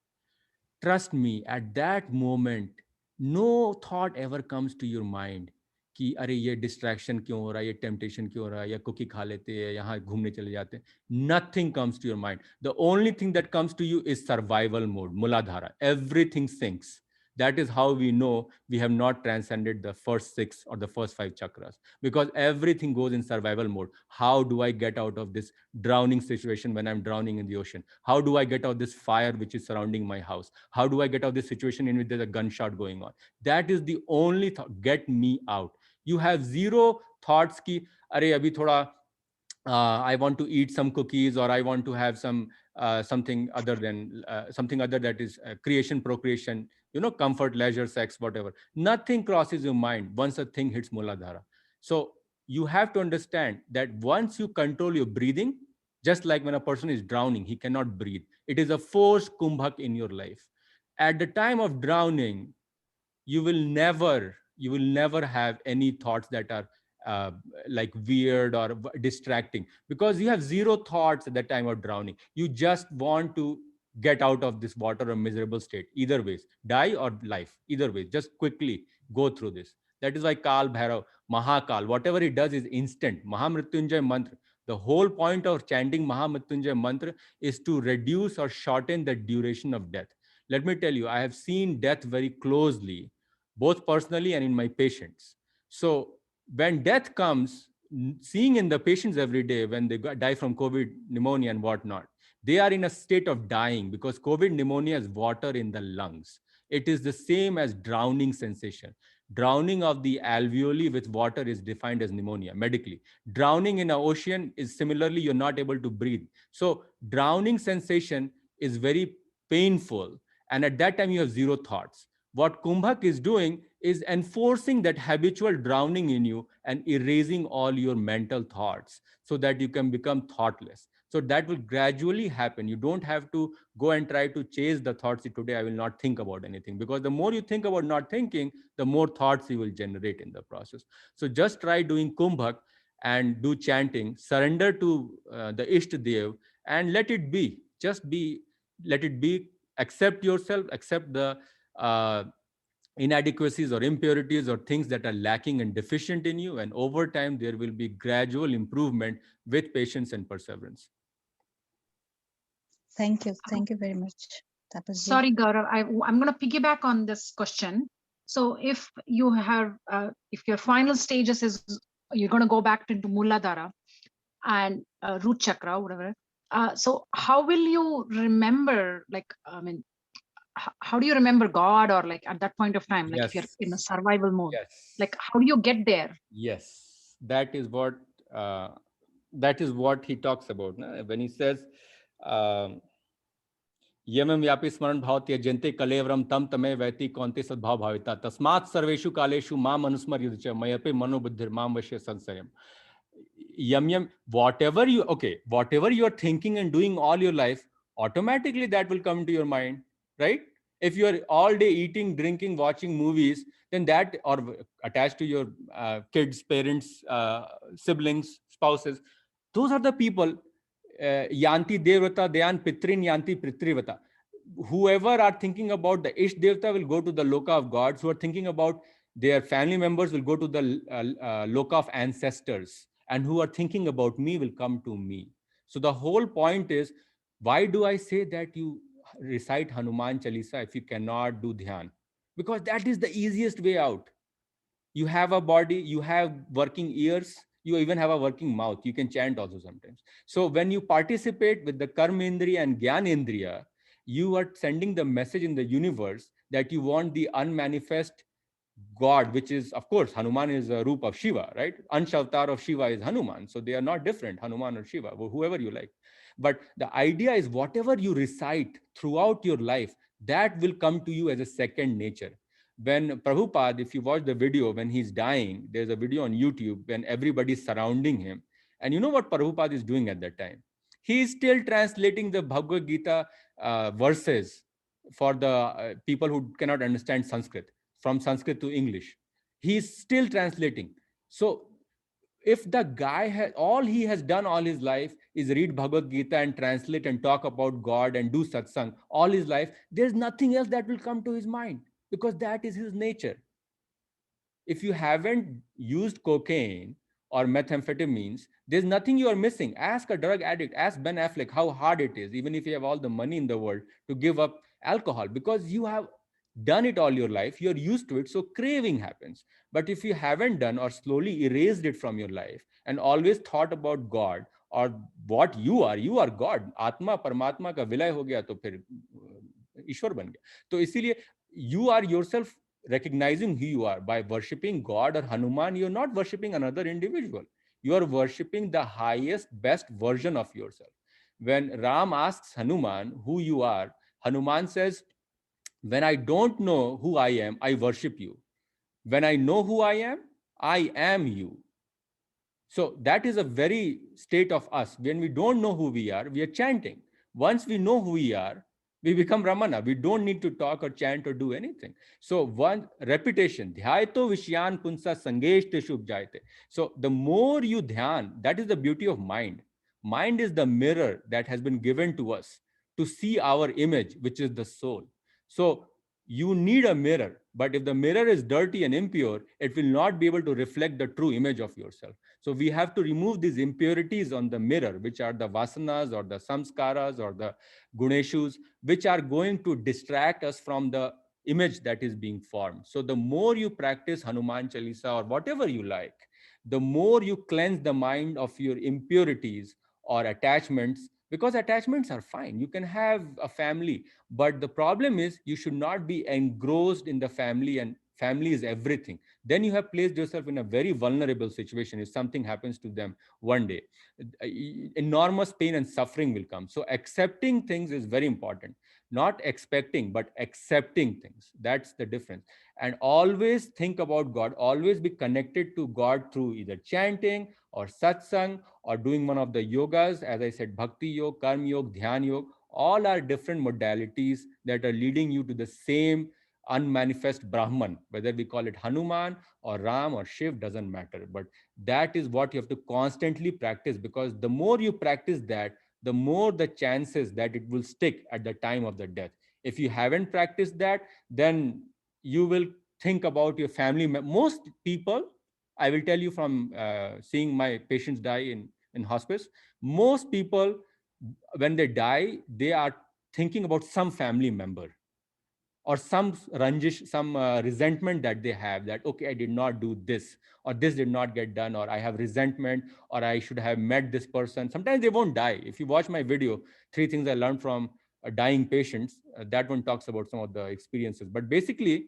trust me, at that moment, no thought ever comes to your mind कि अरे ये distraction क्यों हो रहा है, ये temptation क्यों हो रहा है, या कुकी खा लेते हैं, यहाँ घूमने चले जाते हैं. Nothing comes to your mind. The only thing that comes to you is survival mode, muladhara. Everything sinks. That is how we know we have not transcended the first 6 or the first 5 chakras, because everything goes in survival mode. How do I get out of this drowning situation when I'm drowning in the ocean? How do I get out of this fire which is surrounding my house? How do I get out of this situation in which there's a gunshot going on? That is the only thought. Get me out. You have zero thoughts ki, Are abhi thoda, I want to eat some cookies, or I want to have some something other that is creation, procreation, comfort, leisure, sex, whatever. Nothing crosses your mind once a thing hits Muladhara. So you have to understand that once you control your breathing, just like when a person is drowning, he cannot breathe. It is a forced kumbhak in your life. At the time of drowning, you will never have any thoughts that are uh, like weird or distracting, because you have zero thoughts at the time of drowning. You just want to get out of this water or miserable state. Either ways, die or life, either way, just quickly go through this. That is why Kal Bhairav, Mahakal, whatever he does is instant. Mahamrityunjay mantra, the whole point of chanting Mahamrityunjay mantra is to reduce or shorten the duration of death. Let me tell you, I have seen death very closely, both personally and in my patients. So when death comes, seeing in the patients every day when they die from COVID, pneumonia and whatnot, they are in a state of dying because COVID pneumonia is water in the lungs. It is the same as drowning sensation. Drowning of the alveoli with water is defined as pneumonia medically. Drowning in an ocean is similarly, you're not able to breathe. So drowning sensation is very painful. And at that time, you have zero thoughts. What Kumbhak is doing is enforcing that habitual drowning in you and erasing all your mental thoughts so that you can become thoughtless. So that will gradually happen. You don't have to go and try to chase the thoughts. Today, I will not think about anything, because the more you think about not thinking, the more thoughts you will generate in the process. So just try doing Kumbhak and do chanting, surrender to the Ishta Dev and let it be. Just be, let it be. Accept yourself, accept the inadequacies or impurities or things that are lacking and deficient in you. And over time, there will be gradual improvement with patience and perseverance. Thank you. Thank you very much. Tapas ji. Sorry, Gaurav, I'm going to piggyback on this question. So if you have, if your final stages is you're going to go back into Muladhara and root chakra, whatever. So how will you remember, like, I mean, how do you remember God, or like at that point of time, like if you're in a survival mode, like how do you get there? Yes, that is what he talks about, na? When he says, यमं व्यापी स्मरण भाव त्यजन्ते कलेवरम तम तमे वैति कौन्ते सद्भाव भाविता तस्मात् सर्वेषु कालेषु माम अनुस्मर्यते च मयपि मनोबुद्धिर माम वश्य संशयम्. Yam, whatever you are thinking and doing all your life, automatically that will come to your mind, right? If you are all day eating, drinking, watching movies, then that, or attached to your kids, parents, siblings, spouses, those are the people. Yanti Devata, Dhyan Pitrin Yanti Pritrivata. Whoever are thinking about the Ish Devata will go to the Loka of gods. Who are thinking about their family members will go to the Loka of ancestors. And who are thinking about me will come to me. So the whole point is, why do I say that you recite Hanuman Chalisa if you cannot do Dhyan? Because that is the easiest way out. You have a body, you have working ears, you even have a working mouth. You can chant also sometimes. So when you participate with the Karmendriya and Gyanendriya, you are sending the message in the universe that you want the unmanifest God, which is, of course, Hanuman is a roop of Shiva, right? Anshavatar of Shiva is Hanuman. So they are not different, Hanuman or Shiva, whoever you like. But the idea is whatever you recite throughout your life, that will come to you as a second nature. When Prabhupada, if you watch the video, when he's dying, there's a video on YouTube when everybody's surrounding him. And you know what Prabhupada is doing at that time? He is still translating the Bhagavad Gita verses for the people who cannot understand Sanskrit, from Sanskrit to English. He's still translating. So if the guy has, all he has done all his life is read Bhagavad Gita and translate and talk about God and do satsang all his life, there's nothing else that will come to his mind, because that is his nature. If you haven't used cocaine or methamphetamines, there's nothing you are missing. Ask a drug addict, ask Ben Affleck how hard it is, even if you have all the money in the world, to give up alcohol, because you have done it all your life, you're used to it, so craving happens. But if you haven't done or slowly erased it from your life and always thought about God or what you are God. Atma Paramatma ka vilay ho gaya to phir Ishwar ban gaya. So isliye you are yourself recognizing who you are. By worshipping God or Hanuman, you're not worshipping another individual. You are worshipping the highest, best version of yourself. When Ram asks Hanuman who you are, Hanuman says, when I don't know who I am, I worship you. When I know who I am you. So that is a very state of us. When we don't know who we are chanting. Once we know who we are, we become Ramana. We don't need to talk or chant or do anything. So one repetition, dhyaito vishyan punsa sangesh te shubh jayate. So the more you dhyan, that is the beauty of mind. Mind is the mirror that has been given to us to see our image, which is the soul. So you need a mirror, but if the mirror is dirty and impure, it will not be able to reflect the true image of yourself. So we have to remove these impurities on the mirror, which are the vasanas or the samskaras or the guneshus, which are going to distract us from the image that is being formed. So the more you practice Hanuman Chalisa or whatever you like, the more you cleanse the mind of your impurities or attachments, because attachments are fine. You can have a family, but the problem is you should not be engrossed in the family, and family is everything. Then you have placed yourself in a very vulnerable situation. If something happens to them one day, enormous pain and suffering will come. So accepting things is very important. Not expecting, but accepting things. That's the difference. And always think about God. Always be connected to God through either chanting or satsang or doing one of the yogas. As I said, Bhakti Yog, Karma Yog, Dhyan Yog, all are different modalities that are leading you to the same unmanifest Brahman. Whether we call it Hanuman or Ram or Shiv, doesn't matter. But that is what you have to constantly practice, because the more you practice that, the more the chances that it will stick at the time of the death. If you haven't practiced that, then you will think about your family. Most people, I will tell you from seeing my patients die in hospice, most people, when they die, they are thinking about some family member or some ranjish, some resentment that they have, that, okay, I did not do this, or this did not get done, or I have resentment, or I should have met this person. Sometimes they won't die. If you watch my video, 3 things I learned from dying patients, that one talks about some of the experiences. But basically,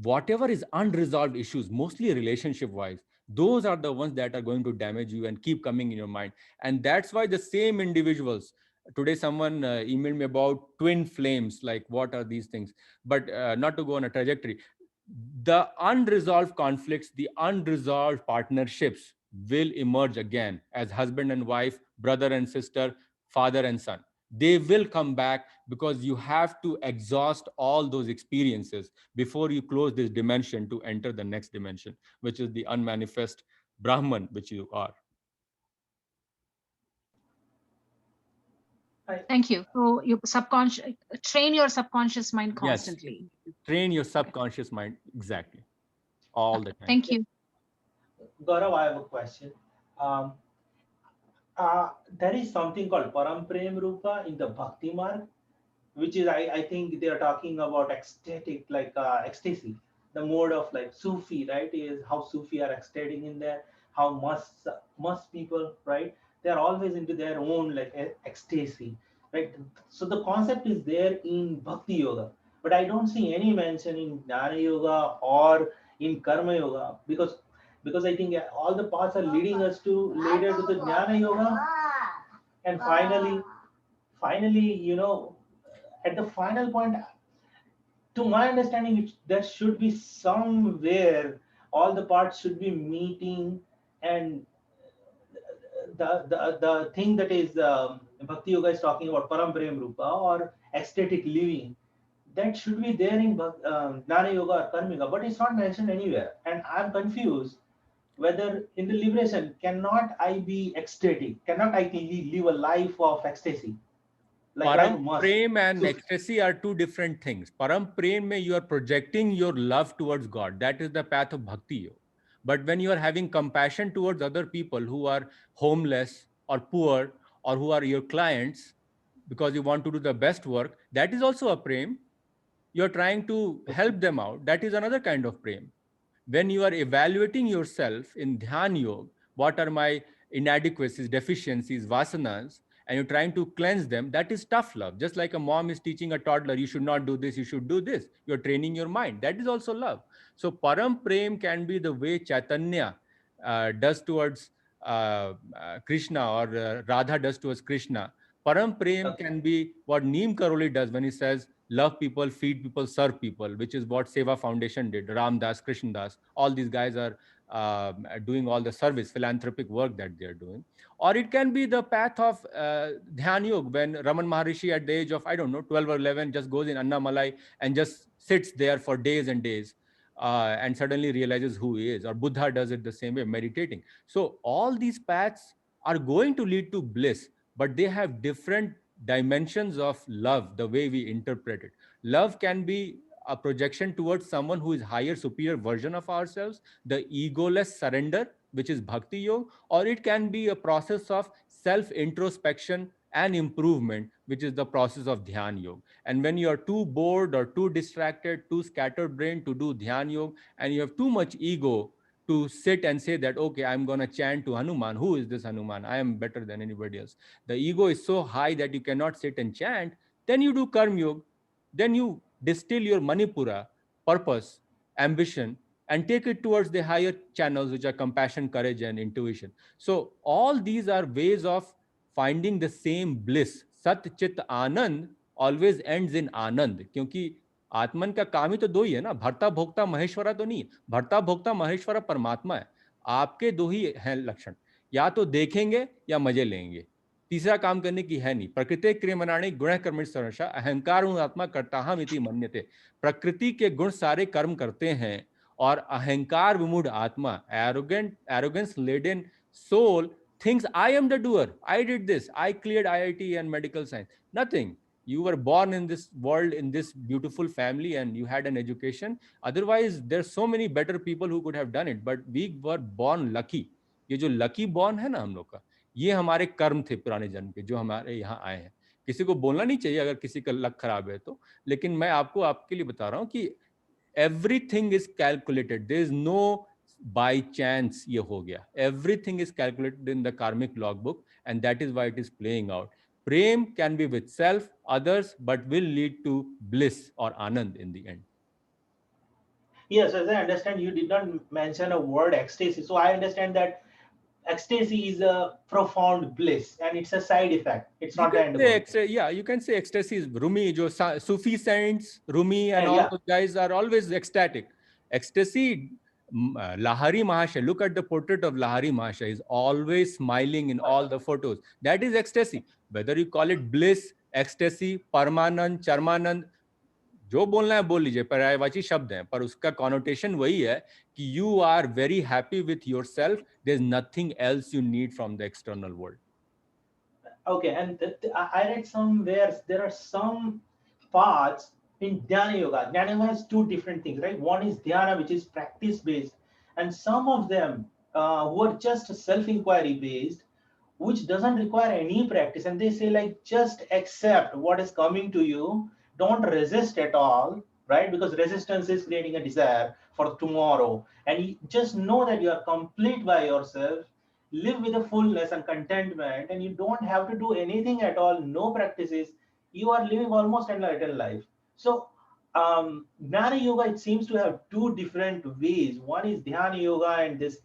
whatever is unresolved issues, mostly relationship wise, those are the ones that are going to damage you and keep coming in your mind. And that's why the same individuals, today someone emailed me about twin flames, like what are these things, but not to go on a trajectory, the unresolved conflicts, the unresolved partnerships will emerge again as husband and wife, brother and sister, father and son. They will come back, because you have to exhaust all those experiences before you close this dimension to enter the next dimension, which is the unmanifest Brahman, which you are. Thank you. So you train your subconscious mind constantly. Yes. Train your subconscious mind, exactly, all the time. Thank you. Gaurav, I have a question. Um, there is something called Param Prem Rupa in the Bhakti Marg, which is, I think they are talking about ecstatic, like ecstasy, the mode of like Sufi, right? Is how Sufi are ecstatic in there, how must people, right? They are always into their own like ecstasy, right? So the concept is there in Bhakti Yoga, but I don't see any mention in Jnana Yoga or in Karma Yoga, because I think all the paths are leading us to later to the Jnana Yoga, and finally, you know, at the final point, to my understanding, there should be somewhere all the parts should be meeting, and the thing that is Bhakti Yoga is talking about Param Prem Rupa or ecstatic living, that should be there in Jnana Yoga or Karma Yoga, but it's not mentioned anywhere, and I'm confused whether in the liberation, cannot I be ecstatic? Cannot I live a life of ecstasy? Like Param Prem and ecstasy are two different things. Param Prem, you are projecting your love towards God. That is the path of Bhakti Yoga. But when you are having compassion towards other people who are homeless or poor, or who are your clients, because you want to do the best work, that is also a prem. You're trying to help them out. That is another kind of prem. When you are evaluating yourself in Dhyan Yoga, what are my inadequacies, deficiencies, vasanas, and you're trying to cleanse them, that is tough love. Just like a mom is teaching a toddler, you should not do this, you should do this. You're training your mind. That is also love. So Param Prem can be the way Chaitanya does towards Krishna, or Radha does towards Krishna. Param Prem can be what Neem Karoli does when he says, love people, feed people, serve people, which is what Seva Foundation did. Ram Das, Krishna Das, all these guys are doing all the service, philanthropic work that they're doing. Or it can be the path of Dhyan Yoga, when Raman Maharishi at the age of, I don't know, 12 or 11, just goes in Annamalai and just sits there for days and days and suddenly realizes who he is. Or Buddha does it the same way, meditating. So all these paths are going to lead to bliss, but they have different dimensions of love, the way we interpret it. Love can be a projection towards someone who is higher, superior version of ourselves, the egoless surrender, which is Bhakti Yoga, or it can be a process of self-introspection and improvement, which is the process of Dhyan Yoga. And when you are too bored or too distracted, too scatterbrained to do Dhyan Yoga, and you have too much ego to sit and say that, okay, I'm going to chant to Hanuman. Who is this Hanuman? I am better than anybody else. The ego is so high that you cannot sit and chant. Then you do Karma Yoga. Then you distill your Manipura, purpose, ambition, and take it towards the higher channels, which are compassion, courage, and intuition. So all these are ways of finding the same bliss. Sat Chit Anand always ends in Anand. क्योंकि आत्मन का काम ही तो दो ही है ना, भर्ता भोक्ता महेश्वरा तो नहीं, भर्ता भोक्ता महेश्वरा परमात्मा है. आपके दो ही हैं लक्षण, या तो देखेंगे या मजे लेंगे. तीसरा काम करने की है नहीं. प्रकृति क्रियमणानि गुण कर्म सर्वशः अहंकार आत्मा करता हम इति मन्यते. प्रकृति के गुण सारे कर्म करते हैं और अहंकार विमूढ़ आत्मा, arrogance laden soul thinks I am the doer. I did this. I cleared IIT and medical science. Nothing. You were born in this world, in this beautiful family, and you had an education. Otherwise, there's so many better people who could have done it. But we were born lucky. ये जो lucky born है ना हम लोग का, ये हमारे कर्म थे पुराने जन्म के, जो हमारे यहाँ आए हैं. किसी को बोलना नहीं चाहिए अगर किसी का लक खराब है तो, लेकिन मैं आपको आपके लिए बता रहा हूँ कि everything is calculated. There is no by chance ये हो गया. Everything is calculated in the karmic logbook, and that is why it is playing out. Prem can be with self, others, but will lead to bliss or anand in the end. Yes, as I understand, you did not mention a word ecstasy. So I understand that ecstasy is a profound bliss and it's a side effect. It's not the end of it. Yeah, you can say ecstasy is Rumi, jo Sufi saints, Rumi and all those guys are always ecstatic. Ecstasy, Lahari Mahasaya, look at the portrait of Lahari Mahasaya, is always smiling in all the photos. That is ecstasy. Whether you call it bliss, ecstasy, Paramanand, Charmanand, जो बोलना है बोल लीजिए, पर्यायवाची शब्द हैं, पर उसका कॉनोटेशन वही है कि you are very happy with yourself. There's nothing else you need from the external world. Okay, and I read somewhere there are some parts in Dhyana Yoga. Dhyana Yoga has two different things, right? One is Dhyana, which is practice based, and some of them who are just self-inquiry based, which doesn't require any practice, and they say like just accept what is coming to you. Don't resist at all, right? Because resistance is creating a desire for tomorrow. And you just know that you are complete by yourself, live with a fullness and contentment, and you don't have to do anything at all, no practices. You are living almost enlightened life. So Jnana Yoga, it seems to have two different ways. One is Dhyana Yoga and this,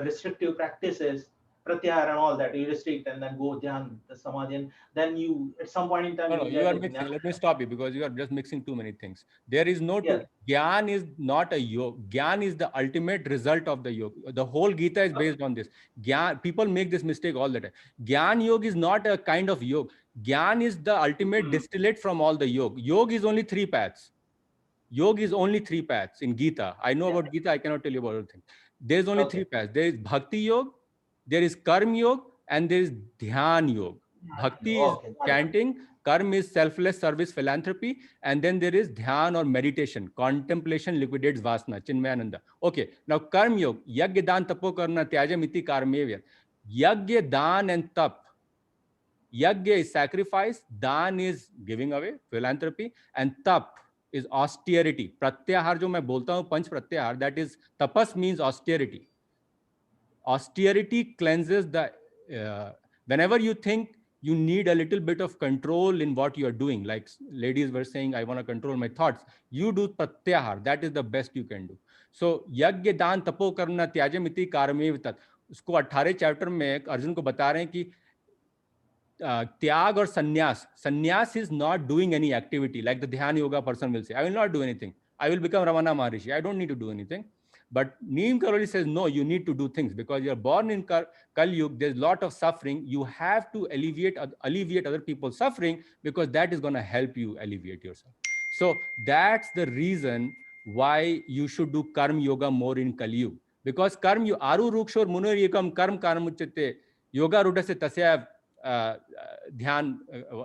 restrictive practices, pratyahara and all that, you restrict and then go dhyan, the samadhi, and then you at some point in time you are mixing. Let me stop you because you are just mixing too many things. There is no Gyan is not a yoga. Gyan is the ultimate result of the yoga. The whole Gita is based on this. Gyan, people make this mistake all the time. Gyan yoga is not a kind of yoga. Gyan is the ultimate distillate from all the yoga. Yoga is only 3 paths. Yoga is only 3 paths in Gita. I know about Gita. I cannot tell you about other things. There is only 3 paths. There is Bhakti Yoga, there is Karma Yoga, and there is Dhyan Yoga. Bhakti is chanting, Karma is selfless service, philanthropy, and then there is Dhyan or meditation. Contemplation liquidates Vasana, Chinmayananda. Okay, now Karma Yoga, Yagya Dan Tapo Karna Tyajam Iti Karmevya. Yagya, Dan and Tap. Yagya is sacrifice, Dan is giving away, philanthropy, and Tap is austerity. Pratyahar jo main bolta hu, Panch Pratyahar, that is, Tapas means austerity. Austerity cleanses the, whenever you think you need a little bit of control in what you are doing, like ladies were saying, I want to control my thoughts, you do pratyahar, that is the best you can do. So, yagya dan tapo karna tyajam iti karmev tat. उसको 18 chapter में अर्जुन को बता रहे हैं कि त्याग और संन्यास. Sannyas is not doing any activity, like the Dhyan Yoga person will say, I will not do anything. I will become Ramana Maharishi. I don't need to do anything. But Neem Karoli says, no, you need to do things because you're born in Kali Yuga. There's a lot of suffering. You have to alleviate other people's suffering because that is going to help you alleviate yourself. So that's the reason why you should do Karma Yoga more in Kali Yuga. Because Karma Yoga, Aru Rukshor Munor Yekam Karm Karmuchite, Yoga Ruda se tasya ध्यान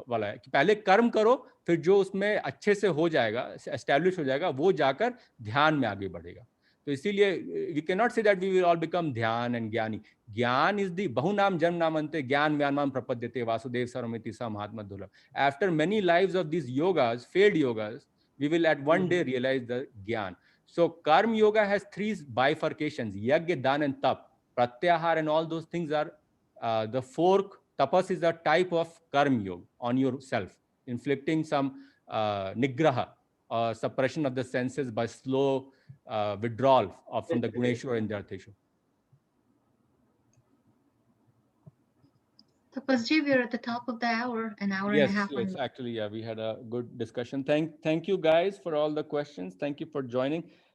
वाला है कि पहले कर्म करो, फिर जो उसमें अच्छे से हो जाएगा, एस्टैब्लिश हो जाएगा, वो जाकर ध्यान में आगे बढ़ेगा. तो इसीलिए we can not say that we will all become ध्यान एंड ज्ञानी. ज्ञान इज द बहुनाम जन्म नामन्ते ज्ञान व्यानमान प्रपद्यते वासुदेव सर्वमिति स महात्मा दुर्लभ. After many lives of this yogas, failed yogas, we will at one day realize the Gyan. So Karma Yoga has three bifurcations: Yagya, Dan and Tap. Pratyahar and all those things are the fork. Tapas is a type of Karma Yoga on yourself, inflicting some nigraha, suppression of the senses by slow withdrawal from the Guneshwar and the Artheshwar. Tapasji, we are at the top of the hour, an hour and a half. Yes, actually, yeah, we had a good discussion. Thank you guys for all the questions. Thank you for joining.